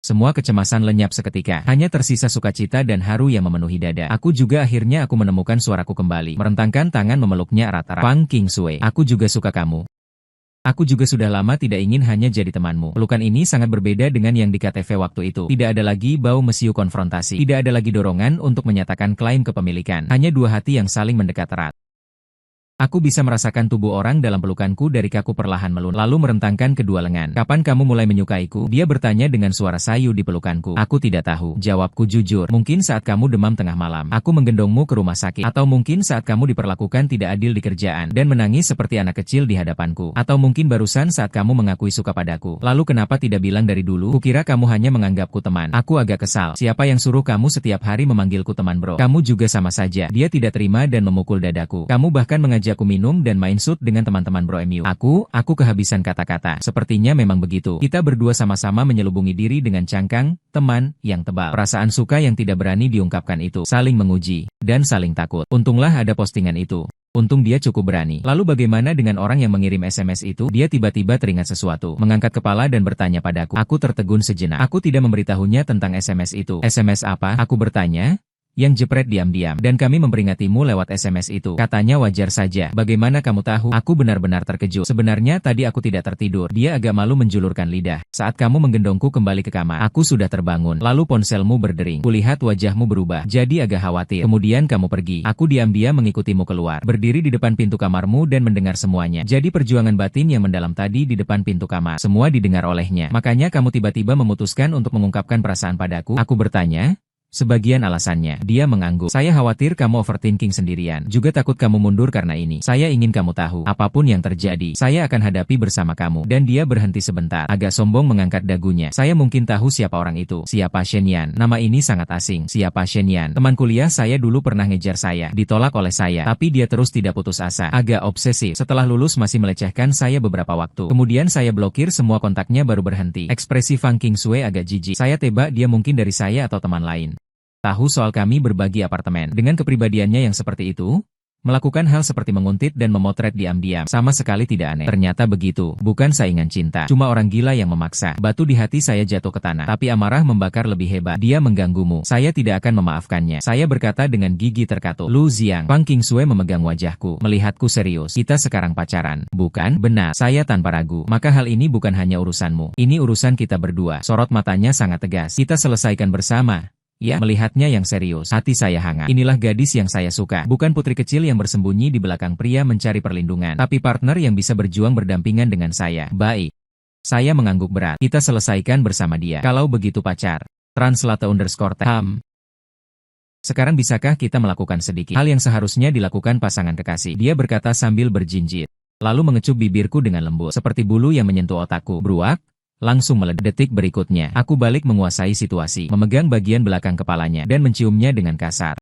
semua kecemasan lenyap seketika. Hanya tersisa sukacita dan haru yang memenuhi dada. Aku juga akhirnya aku menemukan suaraku kembali. Merentangkan tangan memeluknya erat-erat. Fang Qingshui, aku juga suka kamu. Aku juga sudah lama tidak ingin hanya jadi temanmu. Pelukan ini sangat berbeda dengan yang di KTV waktu itu. Tidak ada lagi bau mesiu konfrontasi. Tidak ada lagi dorongan untuk menyatakan klaim kepemilikan. Hanya dua hati yang saling mendekat erat. Aku bisa merasakan tubuh orang dalam pelukanku dari kaku perlahan melun, lalu merentangkan kedua lengan. Kapan kamu mulai menyukaiku? Dia bertanya dengan suara sayu di pelukanku. Aku tidak tahu. Jawabku jujur. Mungkin saat kamu demam tengah malam. Aku menggendongmu ke rumah sakit. Atau mungkin saat kamu diperlakukan tidak adil di kerjaan dan menangis seperti anak kecil di hadapanku. Atau mungkin barusan saat kamu mengakui suka padaku. Lalu kenapa tidak bilang dari dulu? Kukira kamu hanya menganggapku teman. Aku agak kesal. Siapa yang suruh kamu setiap hari memanggilku teman bro? Kamu juga sama saja. Dia tidak terima dan memukul dadaku. Kamu bahkan mengajakku minum dan main shoot dengan teman-teman bro MU. Aku kehabisan kata-kata. Sepertinya memang begitu. Kita berdua sama-sama menyelubungi diri dengan cangkang, teman, yang tebal. Perasaan suka yang tidak berani diungkapkan itu. Saling menguji, dan saling takut. Untunglah ada postingan itu. Untung dia cukup berani. Lalu bagaimana dengan orang yang mengirim SMS itu? Dia tiba-tiba teringat sesuatu. Mengangkat kepala dan bertanya padaku. Aku tertegun sejenak. Aku tidak memberitahunya tentang SMS itu. SMS apa? Aku bertanya. Yang jepret diam-diam. Dan kami memperingatimu lewat SMS itu. Katanya wajar saja. Bagaimana kamu tahu? Aku benar-benar terkejut. Sebenarnya tadi aku tidak tertidur. Dia agak malu menjulurkan lidah. Saat kamu menggendongku kembali ke kamar, aku sudah terbangun. Lalu ponselmu berdering. Kulihat wajahmu berubah. Jadi agak khawatir. Kemudian kamu pergi. Aku diam-diam mengikutimu keluar. Berdiri di depan pintu kamarmu dan mendengar semuanya. Jadi perjuangan batin yang mendalam tadi di depan pintu kamar. Semua didengar olehnya. Makanya kamu tiba-tiba memutuskan untuk mengungkapkan perasaan padaku? Aku bertanya. Sebagian alasannya, dia mengangguk. Saya khawatir kamu overthinking sendirian. Juga takut kamu mundur karena ini. Saya ingin kamu tahu, apapun yang terjadi, saya akan hadapi bersama kamu. Dan dia berhenti sebentar, agak sombong mengangkat dagunya. Saya mungkin tahu siapa orang itu. Siapa Shen-Yan? Nama ini sangat asing. Siapa Shen-Yan? Teman kuliah saya dulu pernah ngejar saya. Ditolak oleh saya. Tapi dia terus tidak putus asa. Agak obsesif. Setelah lulus masih melecehkan saya beberapa waktu. Kemudian saya blokir semua kontaknya baru berhenti. Ekspresi Fang Qingsui agak jijik. Saya tebak dia mungkin dari saya atau teman lain. Tahu soal kami berbagi apartemen. Dengan kepribadiannya yang seperti itu, melakukan hal seperti menguntit dan memotret diam-diam sama sekali tidak aneh. Ternyata begitu, bukan saingan cinta. Cuma orang gila yang memaksa. Batu di hati saya jatuh ke tanah. Tapi amarah membakar lebih hebat. Dia mengganggumu. Saya tidak akan memaafkannya. Saya berkata dengan gigi terkatuk. Lu Xiang. Fang Qingsui memegang wajahku. Melihatku serius. Kita sekarang pacaran. Bukan? Benar. Saya tanpa ragu. Maka hal ini bukan hanya urusanmu. Ini urusan kita berdua. Sorot matanya sangat tegas. Kita selesaikan bersama. Ya, melihatnya yang serius, hati saya hangat. Inilah gadis yang saya suka. Bukan putri kecil yang bersembunyi di belakang pria mencari perlindungan. Tapi partner yang bisa berjuang berdampingan dengan saya. Baik. Saya mengangguk berat. Kita selesaikan bersama dia. Kalau begitu pacar. Translate_time. Sekarang bisakah kita melakukan sedikit hal yang seharusnya dilakukan pasangan kekasih? Dia berkata sambil berjinjit. Lalu mengecup bibirku dengan lembut. Seperti bulu yang menyentuh otakku. Bruak. Langsung meledak. Detik berikutnya, aku balik menguasai situasi, memegang bagian belakang kepalanya, dan menciumnya dengan kasar.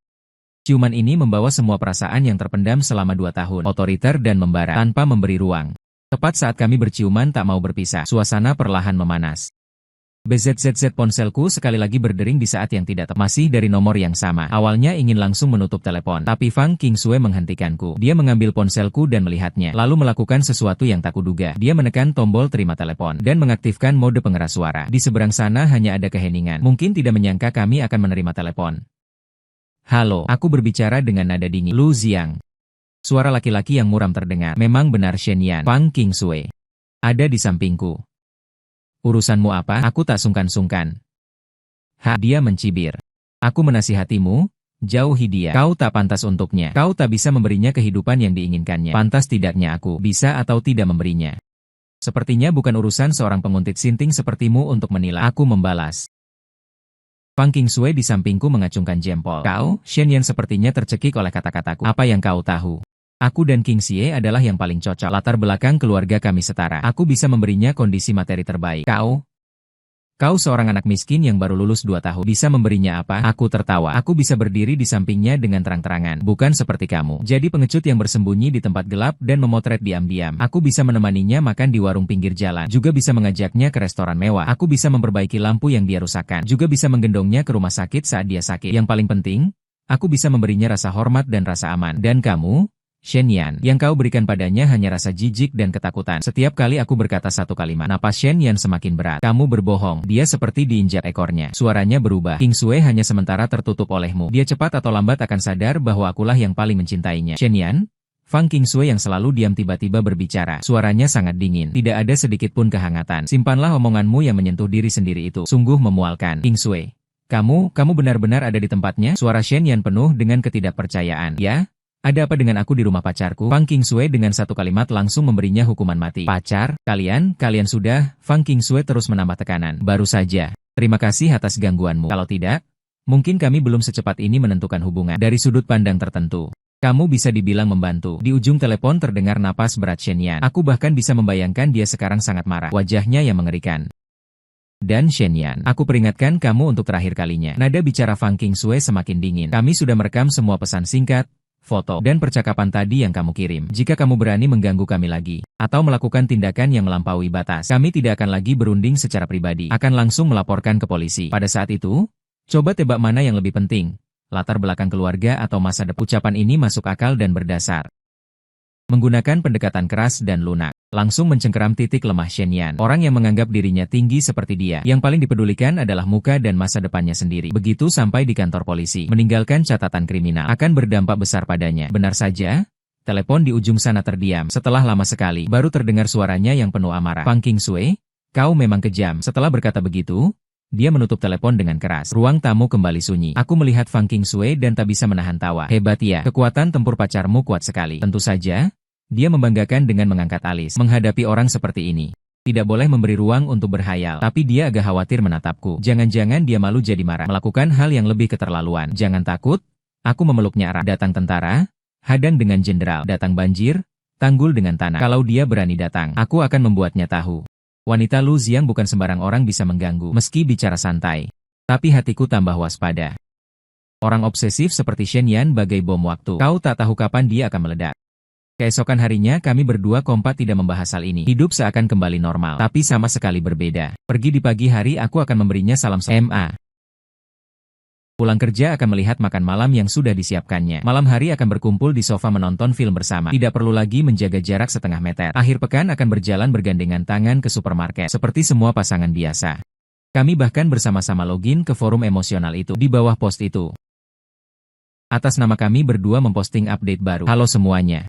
Ciuman ini membawa semua perasaan yang terpendam selama 2 tahun, otoriter dan membara, tanpa memberi ruang. Tepat saat kami berciuman tak mau berpisah, suasana perlahan memanas. BZZZ ponselku sekali lagi berdering di saat yang tidak tepat. Masih dari nomor yang sama. Awalnya ingin langsung menutup telepon, tapi Fang Qingsui menghentikanku. Dia mengambil ponselku dan melihatnya, lalu melakukan sesuatu yang tak kuduga. Dia menekan tombol terima telepon, dan mengaktifkan mode pengeras suara. Di seberang sana hanya ada keheningan. Mungkin tidak menyangka kami akan menerima telepon. Halo, aku berbicara dengan nada dingin. Lu Xiang. Suara laki-laki yang muram terdengar. Memang benar Shen-Yan. Fang Qingsui ada di sampingku. Urusanmu apa? Aku tak sungkan-sungkan. Dia mencibir. Aku menasihatimu, jauhi dia. Kau tak pantas untuknya. Kau tak bisa memberinya kehidupan yang diinginkannya. Pantas tidaknya aku bisa atau tidak memberinya. Sepertinya bukan urusan seorang penguntit sinting sepertimu untuk menilai. Aku membalas. Fang Qingsui di sampingku mengacungkan jempol. Kau, Shen-Yan sepertinya tercekik oleh kata-kataku. Apa yang kau tahu? Aku dan Qingsui adalah yang paling cocok. Latar belakang keluarga kami setara. Aku bisa memberinya kondisi materi terbaik. Kau seorang anak miskin yang baru lulus 2 tahun. Bisa memberinya apa? Aku tertawa. Aku bisa berdiri di sampingnya dengan terang-terangan. Bukan seperti kamu. Jadi pengecut yang bersembunyi di tempat gelap dan memotret diam-diam. Aku bisa menemaninya makan di warung pinggir jalan. Juga bisa mengajaknya ke restoran mewah. Aku bisa memperbaiki lampu yang dia rusakkan. Juga bisa menggendongnya ke rumah sakit saat dia sakit. Yang paling penting, aku bisa memberinya rasa hormat dan rasa aman. Dan kamu? Shen-Yan, yang kau berikan padanya hanya rasa jijik dan ketakutan. Setiap kali aku berkata satu kalimat, napas Shen-Yan semakin berat. Kamu berbohong. Dia seperti diinjak ekornya. Suaranya berubah. Qingsui hanya sementara tertutup olehmu. Dia cepat atau lambat akan sadar bahwa akulah yang paling mencintainya. Shen-Yan? Fang Qingsui yang selalu diam tiba-tiba berbicara. Suaranya sangat dingin. Tidak ada sedikit pun kehangatan. Simpanlah omonganmu yang menyentuh diri sendiri itu. Sungguh memualkan. Qingsui. Kamu benar-benar ada di tempatnya? Suara Shen-Yan penuh dengan ketidakpercayaan. Ya? Ada apa dengan aku di rumah pacarku? Fang Qingsui dengan satu kalimat langsung memberinya hukuman mati. Pacar? Kalian sudah? Fang Qingsui terus menambah tekanan. Baru saja. Terima kasih atas gangguanmu. Kalau tidak, mungkin kami belum secepat ini menentukan hubungan. Dari sudut pandang tertentu, kamu bisa dibilang membantu. Di ujung telepon terdengar napas berat Shen-Yan. Aku bahkan bisa membayangkan dia sekarang sangat marah. Wajahnya yang mengerikan. Dan Shen-Yan, aku peringatkan kamu untuk terakhir kalinya. Nada bicara Fang Qingsui semakin dingin. Kami sudah merekam semua pesan singkat, foto, dan percakapan tadi yang kamu kirim. Jika kamu berani mengganggu kami lagi, atau melakukan tindakan yang melampaui batas, kami tidak akan lagi berunding secara pribadi, akan langsung melaporkan ke polisi. Pada saat itu, coba tebak mana yang lebih penting, latar belakang keluarga atau masa depan. Ucapan ini masuk akal dan berdasar. menggunakan pendekatan keras dan lunak. Langsung mencengkeram titik lemah Shen Yan. Orang yang menganggap dirinya tinggi seperti dia, yang paling dipedulikan adalah muka dan masa depannya sendiri. Begitu sampai di kantor polisi, meninggalkan catatan kriminal akan berdampak besar padanya. Benar saja. Telepon di ujung sana terdiam. Setelah lama sekali, baru terdengar suaranya yang penuh amarah. Fang Qingshui, kau memang kejam. Setelah berkata begitu, dia menutup telepon dengan keras. Ruang tamu kembali sunyi. Aku melihat Fang Qingshui dan tak bisa menahan tawa. Hebat ya, kekuatan tempur pacarmu kuat sekali. Tentu saja, dia membanggakan dengan mengangkat alis. Menghadapi orang seperti ini, tidak boleh memberi ruang untuk berhayal. Tapi dia agak khawatir menatapku. Jangan-jangan dia malu jadi marah. Melakukan hal yang lebih keterlaluan. Jangan takut, aku memeluknya erat. Datang tentara, hadang dengan jenderal. Datang banjir, tanggul dengan tanah. Kalau dia berani datang, aku akan membuatnya tahu. Wanita Lu Xiang bukan sembarang orang bisa mengganggu, meski bicara santai. Tapi hatiku tambah waspada. Orang obsesif seperti Shen Yan bagai bom waktu. Kau tak tahu kapan dia akan meledak. Keesokan harinya kami berdua kompak tidak membahas hal ini. Hidup seakan kembali normal, tapi sama sekali berbeda. Pergi di pagi hari aku akan memberinya salam MA. Pulang kerja akan melihat makan malam yang sudah disiapkannya. Malam hari akan berkumpul di sofa menonton film bersama. Tidak perlu lagi menjaga jarak setengah meter. Akhir pekan akan berjalan bergandengan tangan ke supermarket. Seperti semua pasangan biasa. Kami bahkan bersama-sama login ke forum emosional itu. Di bawah post itu, atas nama kami berdua memposting update baru. Halo semuanya.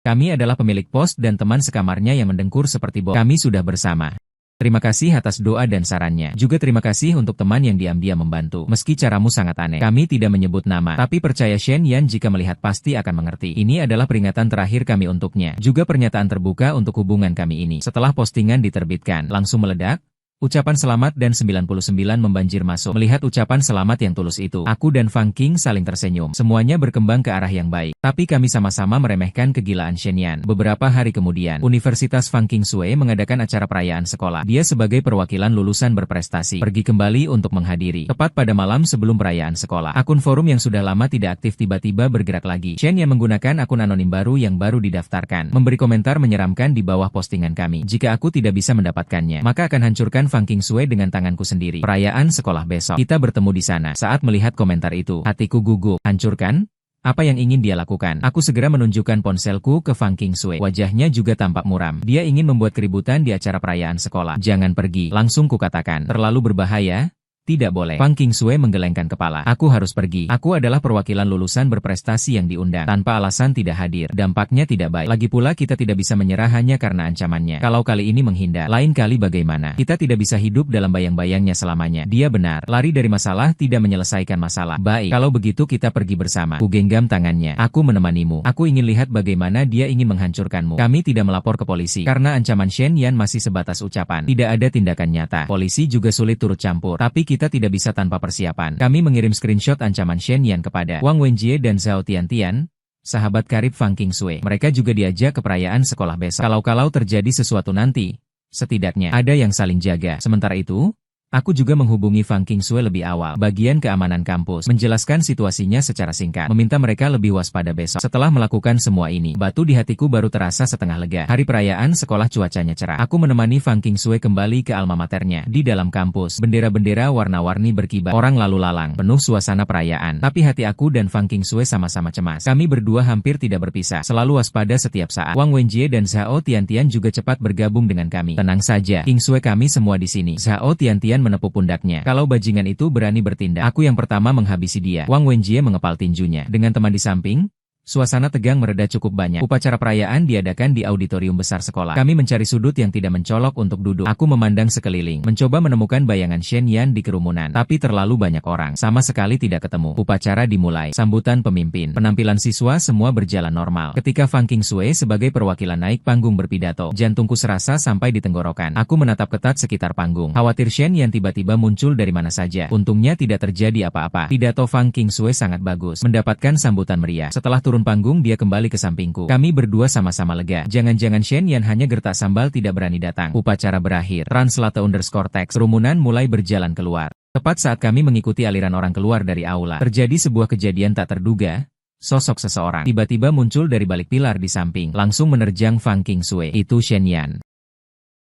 Kami adalah pemilik pos dan teman sekamarnya yang mendengkur seperti bom. Kami sudah bersama. Terima kasih atas doa dan sarannya. Juga terima kasih untuk teman yang diam-diam membantu. Meski caramu sangat aneh. Kami tidak menyebut nama. Tapi percaya Shen Yan jika melihat pasti akan mengerti. Ini adalah peringatan terakhir kami untuknya. Juga pernyataan terbuka untuk hubungan kami ini. Setelah postingan diterbitkan, langsung meledak. Ucapan selamat dan 99 membanjir masuk. Melihat ucapan selamat yang tulus itu, aku dan Fang Qing saling tersenyum. Semuanya berkembang ke arah yang baik. Tapi kami sama-sama meremehkan kegilaan Shen Yan. Beberapa hari kemudian, Universitas Fang Qingshui mengadakan acara perayaan sekolah. Dia sebagai perwakilan lulusan berprestasi, pergi kembali untuk menghadiri. Tepat pada malam sebelum perayaan sekolah, akun forum yang sudah lama tidak aktif tiba-tiba bergerak lagi. Shen Yan menggunakan akun anonim baru yang baru didaftarkan, memberi komentar menyeramkan di bawah postingan kami. Jika aku tidak bisa mendapatkannya, maka akan hancurkan Fang Qingshui dengan tanganku sendiri. Perayaan sekolah besok. Kita bertemu di sana. Saat melihat komentar itu, hatiku gugup. Hancurkan? Apa yang ingin dia lakukan? Aku segera menunjukkan ponselku ke Fang Qingshui. Wajahnya juga tampak muram. Dia ingin membuat keributan di acara perayaan sekolah. Jangan pergi. Langsung kukatakan. Terlalu berbahaya. Tidak boleh. Fang Qingshui menggelengkan kepala. Aku harus pergi. Aku adalah perwakilan lulusan berprestasi yang diundang. Tanpa alasan tidak hadir. Dampaknya tidak baik. Lagi pula kita tidak bisa menyerah hanya karena ancamannya. Kalau kali ini menghindar, lain kali bagaimana? Kita tidak bisa hidup dalam bayang-bayangnya selamanya. Dia benar. Lari dari masalah tidak menyelesaikan masalah. Baik. Kalau begitu kita pergi bersama. Ku genggam tangannya. Aku menemanimu. Aku ingin lihat bagaimana dia ingin menghancurkanmu. Kami tidak melapor ke polisi. Karena ancaman Shen Yan masih sebatas ucapan. Tidak ada tindakan nyata. Polisi juga sulit turut campur. Tapi kita tidak bisa tanpa persiapan. Kami mengirim screenshot ancaman Shen Yan kepada Wang Wenjie dan Zhao Tiantian, sahabat karib Fang Qingshui. Mereka juga diajak ke perayaan sekolah besok. Kalau terjadi sesuatu nanti, setidaknya ada yang saling jaga. Sementara itu, aku juga menghubungi Fang Qingshui lebih awal, bagian keamanan kampus, menjelaskan situasinya secara singkat, meminta mereka lebih waspada besok. Setelah melakukan semua ini, batu di hatiku baru terasa setengah lega. Hari perayaan sekolah cuacanya cerah. Aku menemani Fang Qingshui kembali ke alma maternya. Di dalam kampus, bendera-bendera warna-warni berkibar. Orang lalu lalang, penuh suasana perayaan. Tapi hati aku dan Fang Qingshui sama-sama cemas. Kami berdua hampir tidak berpisah, selalu waspada setiap saat. Wang Wenjie dan Zhao Tiantian juga cepat bergabung dengan kami. Tenang saja, Qingshui, kami semua di sini. Zhao Tiantian menepuk pundaknya. Kalau bajingan itu berani bertindak, aku yang pertama menghabisi dia. Wang Wenjie mengepal tinjunya. Dengan teman di samping, suasana tegang mereda cukup banyak. Upacara perayaan diadakan di auditorium besar sekolah. Kami mencari sudut yang tidak mencolok untuk duduk. Aku memandang sekeliling, mencoba menemukan bayangan Shen Yan di kerumunan. Tapi terlalu banyak orang, sama sekali tidak ketemu. Upacara dimulai. Sambutan pemimpin, penampilan siswa, semua berjalan normal. Ketika Fang Qingshui sebagai perwakilan naik panggung berpidato, jantungku serasa sampai di tenggorokan. Aku menatap ketat sekitar panggung. Khawatir Shen Yan tiba-tiba muncul dari mana saja. Untungnya tidak terjadi apa-apa. Pidato Fang Qingshui sangat bagus, mendapatkan sambutan meriah. Setelah turun panggung dia kembali ke sampingku. Kami berdua sama-sama lega. Jangan-jangan Shen Yan hanya gertak sambal tidak berani datang. Upacara berakhir. Translate_text. Kerumunan mulai berjalan keluar. Tepat saat kami mengikuti aliran orang keluar dari aula, terjadi sebuah kejadian tak terduga. Sosok seseorang tiba-tiba muncul dari balik pilar di samping, langsung menerjang Fang Qingshui. Itu Shen Yan.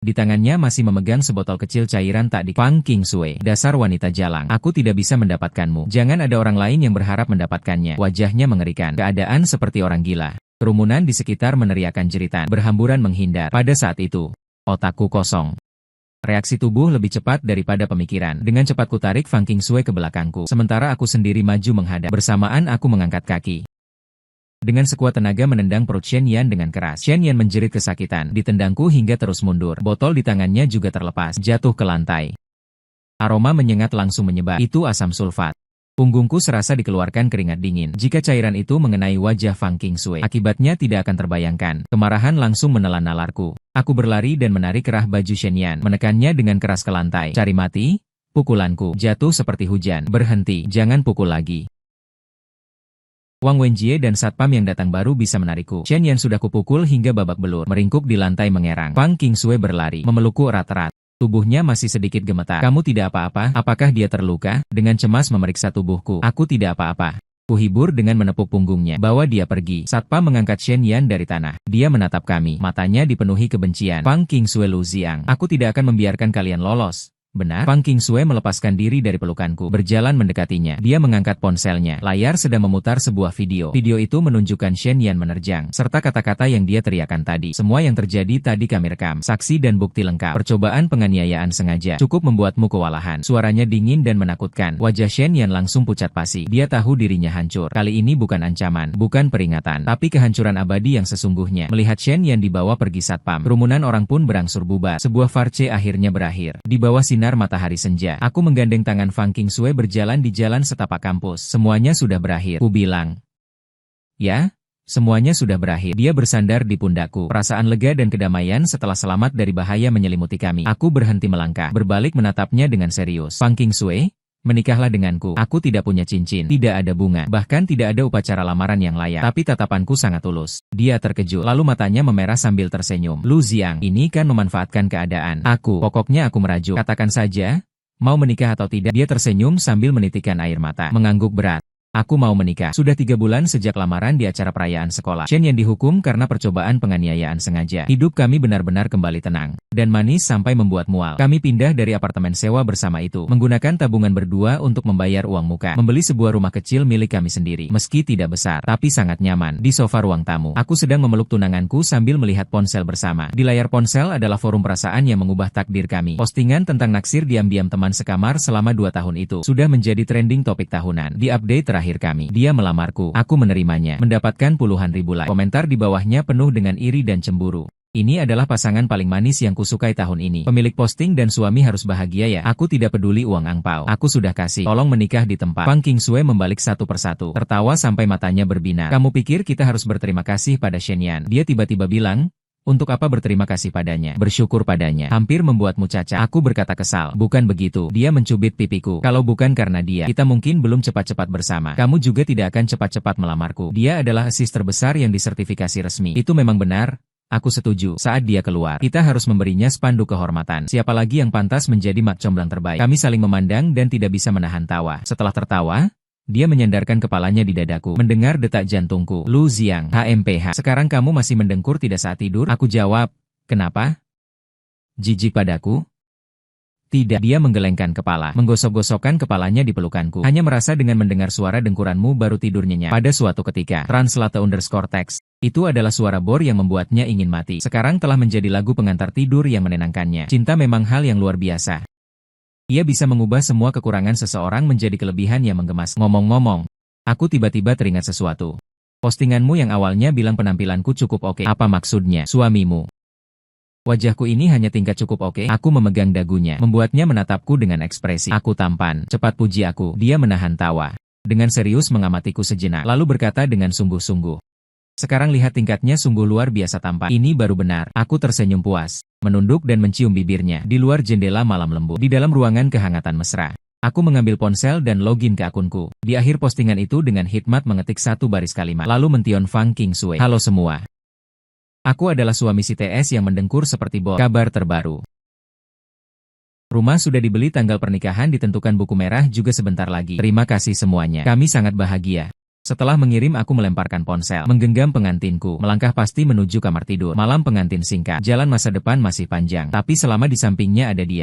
Di tangannya masih memegang sebotol kecil cairan tak di Fang Qingsui. Dasar wanita jalang, aku tidak bisa mendapatkanmu. Jangan ada orang lain yang berharap mendapatkannya. Wajahnya mengerikan. Keadaan seperti orang gila. Kerumunan di sekitar meneriakkan jeritan. Berhamburan menghindar. Pada saat itu, otakku kosong. Reaksi tubuh lebih cepat daripada pemikiran. Dengan cepat kutarik Fang Qingsui ke belakangku. Sementara aku sendiri maju menghadap. Bersamaan aku mengangkat kaki. Dengan sekuat tenaga menendang perut Shen Yan dengan keras. Shen Yan menjerit kesakitan. Ditendangku hingga terus mundur. Botol di tangannya juga terlepas. Jatuh ke lantai. Aroma menyengat langsung menyebar. Itu asam sulfat. Punggungku serasa dikeluarkan keringat dingin. Jika cairan itu mengenai wajah Fang Qingsui, akibatnya tidak akan terbayangkan. Kemarahan langsung menelan nalarku. Aku berlari dan menarik kerah baju Shen Yan. Menekannya dengan keras ke lantai. Cari mati? Pukulanku jatuh seperti hujan. Berhenti. Jangan pukul lagi. Wang Wenjie dan satpam yang datang baru bisa menarikku. Shen Yan sudah kupukul hingga babak belur, meringkuk di lantai mengerang. Fang Qingsui berlari, memelukku erat-erat. Tubuhnya masih sedikit gemetar. Kamu tidak apa-apa? Apakah dia terluka? Dengan cemas memeriksa tubuhku. Aku tidak apa-apa. Kuhibur dengan menepuk punggungnya. Bawa dia pergi. Satpam mengangkat Shen Yan dari tanah. Dia menatap kami. Matanya dipenuhi kebencian. Fang Qingsui Lu Xiang. Aku tidak akan membiarkan kalian lolos. Benar? Fang Qingsui melepaskan diri dari pelukanku, berjalan mendekatinya. Dia mengangkat ponselnya. Layar sedang memutar sebuah video. Video itu menunjukkan Shen Yan menerjang, serta kata-kata yang dia teriakan tadi. Semua yang terjadi tadi kami rekam. Saksi dan bukti lengkap. Percobaan penganiayaan sengaja. Cukup membuatmu kewalahan. Suaranya dingin dan menakutkan. Wajah Shen Yan langsung pucat pasi. Dia tahu dirinya hancur. Kali ini bukan ancaman, bukan peringatan, tapi kehancuran abadi yang sesungguhnya. Melihat Shen Yan dibawa pergi satpam, kerumunan orang pun berangsur bubar. Sebuah farce akhirnya berakhir. Di bawah sinar matahari senja. Aku menggandeng tangan Fang Qingsui berjalan di jalan setapak kampus. Semuanya sudah berakhir. Ku bilang. Ya? Semuanya sudah berakhir. Dia bersandar di pundakku. Perasaan lega dan kedamaian setelah selamat dari bahaya menyelimuti kami. Aku berhenti melangkah. Berbalik menatapnya dengan serius. Fang Qingsui, menikahlah denganku. Aku tidak punya cincin, tidak ada bunga, bahkan tidak ada upacara lamaran yang layak. Tapi tatapanku sangat tulus. Dia terkejut, lalu matanya memerah sambil tersenyum. Lu Xiang, ini kan memanfaatkan keadaan. Pokoknya aku merajuk. Katakan saja, mau menikah atau tidak? Dia tersenyum sambil menitikkan air mata. Mengangguk berat. Aku mau menikah. Sudah 3 bulan sejak lamaran di acara perayaan sekolah. Shen Yan dihukum karena percobaan penganiayaan sengaja. Hidup kami benar-benar kembali tenang dan manis sampai membuat mual. Kami pindah dari apartemen sewa bersama itu, menggunakan tabungan berdua untuk membayar uang muka, membeli sebuah rumah kecil milik kami sendiri. Meski tidak besar, tapi sangat nyaman. Di sofa ruang tamu, aku sedang memeluk tunanganku sambil melihat ponsel bersama. Di layar ponsel adalah forum perasaan yang mengubah takdir kami. Postingan tentang naksir diam-diam teman sekamar selama 2 tahun itu sudah menjadi trending topik tahunan. Di update terakhir kami, dia melamarku. Aku menerimanya, mendapatkan puluhan ribu like. Komentar di bawahnya penuh dengan iri dan cemburu. Ini adalah pasangan paling manis yang kusukai tahun ini. Pemilik posting dan suami harus bahagia ya. Aku tidak peduli uang angpau. Aku sudah kasih. Tolong menikah di tempat. Fang Qingsui membalik satu persatu. Tertawa sampai matanya berbinar. Kamu pikir kita harus berterima kasih pada Shen Yan? Dia tiba-tiba bilang, untuk apa berterima kasih padanya? Bersyukur padanya. Hampir membuatmu cacat. Aku berkata kesal. Bukan begitu. Dia mencubit pipiku. Kalau bukan karena dia, kita mungkin belum cepat-cepat bersama. Kamu juga tidak akan cepat-cepat melamarku. Dia adalah asis terbesar yang disertifikasi resmi. Itu memang benar. Aku setuju. Saat dia keluar, kita harus memberinya spanduk kehormatan. Siapa lagi yang pantas menjadi mak comblang terbaik? Kami saling memandang dan tidak bisa menahan tawa. Setelah tertawa, dia menyandarkan kepalanya di dadaku, mendengar detak jantungku. Lu Xiang, HMPH. Sekarang kamu masih mendengkur tidak saat tidur? Aku jawab, kenapa? Jijik padaku? Tidak. Dia menggelengkan kepala, menggosok-gosokkan kepalanya di pelukanku. Hanya merasa dengan mendengar suara dengkuranmu baru tidur nyenyak. Pada suatu ketika, translate_text. Itu adalah suara bor yang membuatnya ingin mati. Sekarang telah menjadi lagu pengantar tidur yang menenangkannya. Cinta memang hal yang luar biasa. Ia bisa mengubah semua kekurangan seseorang menjadi kelebihan yang menggemas. Ngomong-ngomong, aku tiba-tiba teringat sesuatu. Postinganmu yang awalnya bilang penampilanku cukup oke. Apa maksudnya? Suamimu. Wajahku ini hanya tingkat cukup oke. Aku memegang dagunya, membuatnya menatapku dengan ekspresi. Aku tampan, cepat puji aku. Dia menahan tawa. Dengan serius mengamatiku sejenak, lalu berkata dengan sungguh-sungguh. Sekarang lihat tingkatnya sungguh luar biasa tampan. Ini baru benar. Aku tersenyum puas, menunduk dan mencium bibirnya. Di luar jendela malam lembut, di dalam ruangan kehangatan mesra. Aku mengambil ponsel dan login ke akunku. Di akhir postingan itu dengan hikmat mengetik satu baris kalimat, lalu mention Fang Qingsui. Halo semua. Aku adalah suami si TS yang mendengkur seperti bor. Kabar terbaru. Rumah sudah dibeli, tanggal pernikahan ditentukan, buku merah juga sebentar lagi. Terima kasih semuanya. Kami sangat bahagia. Setelah mengirim aku melemparkan ponsel, menggenggam pengantinku, melangkah pasti menuju kamar tidur. Malam pengantin singkat, jalan masa depan masih panjang, tapi selama di sampingnya ada dia.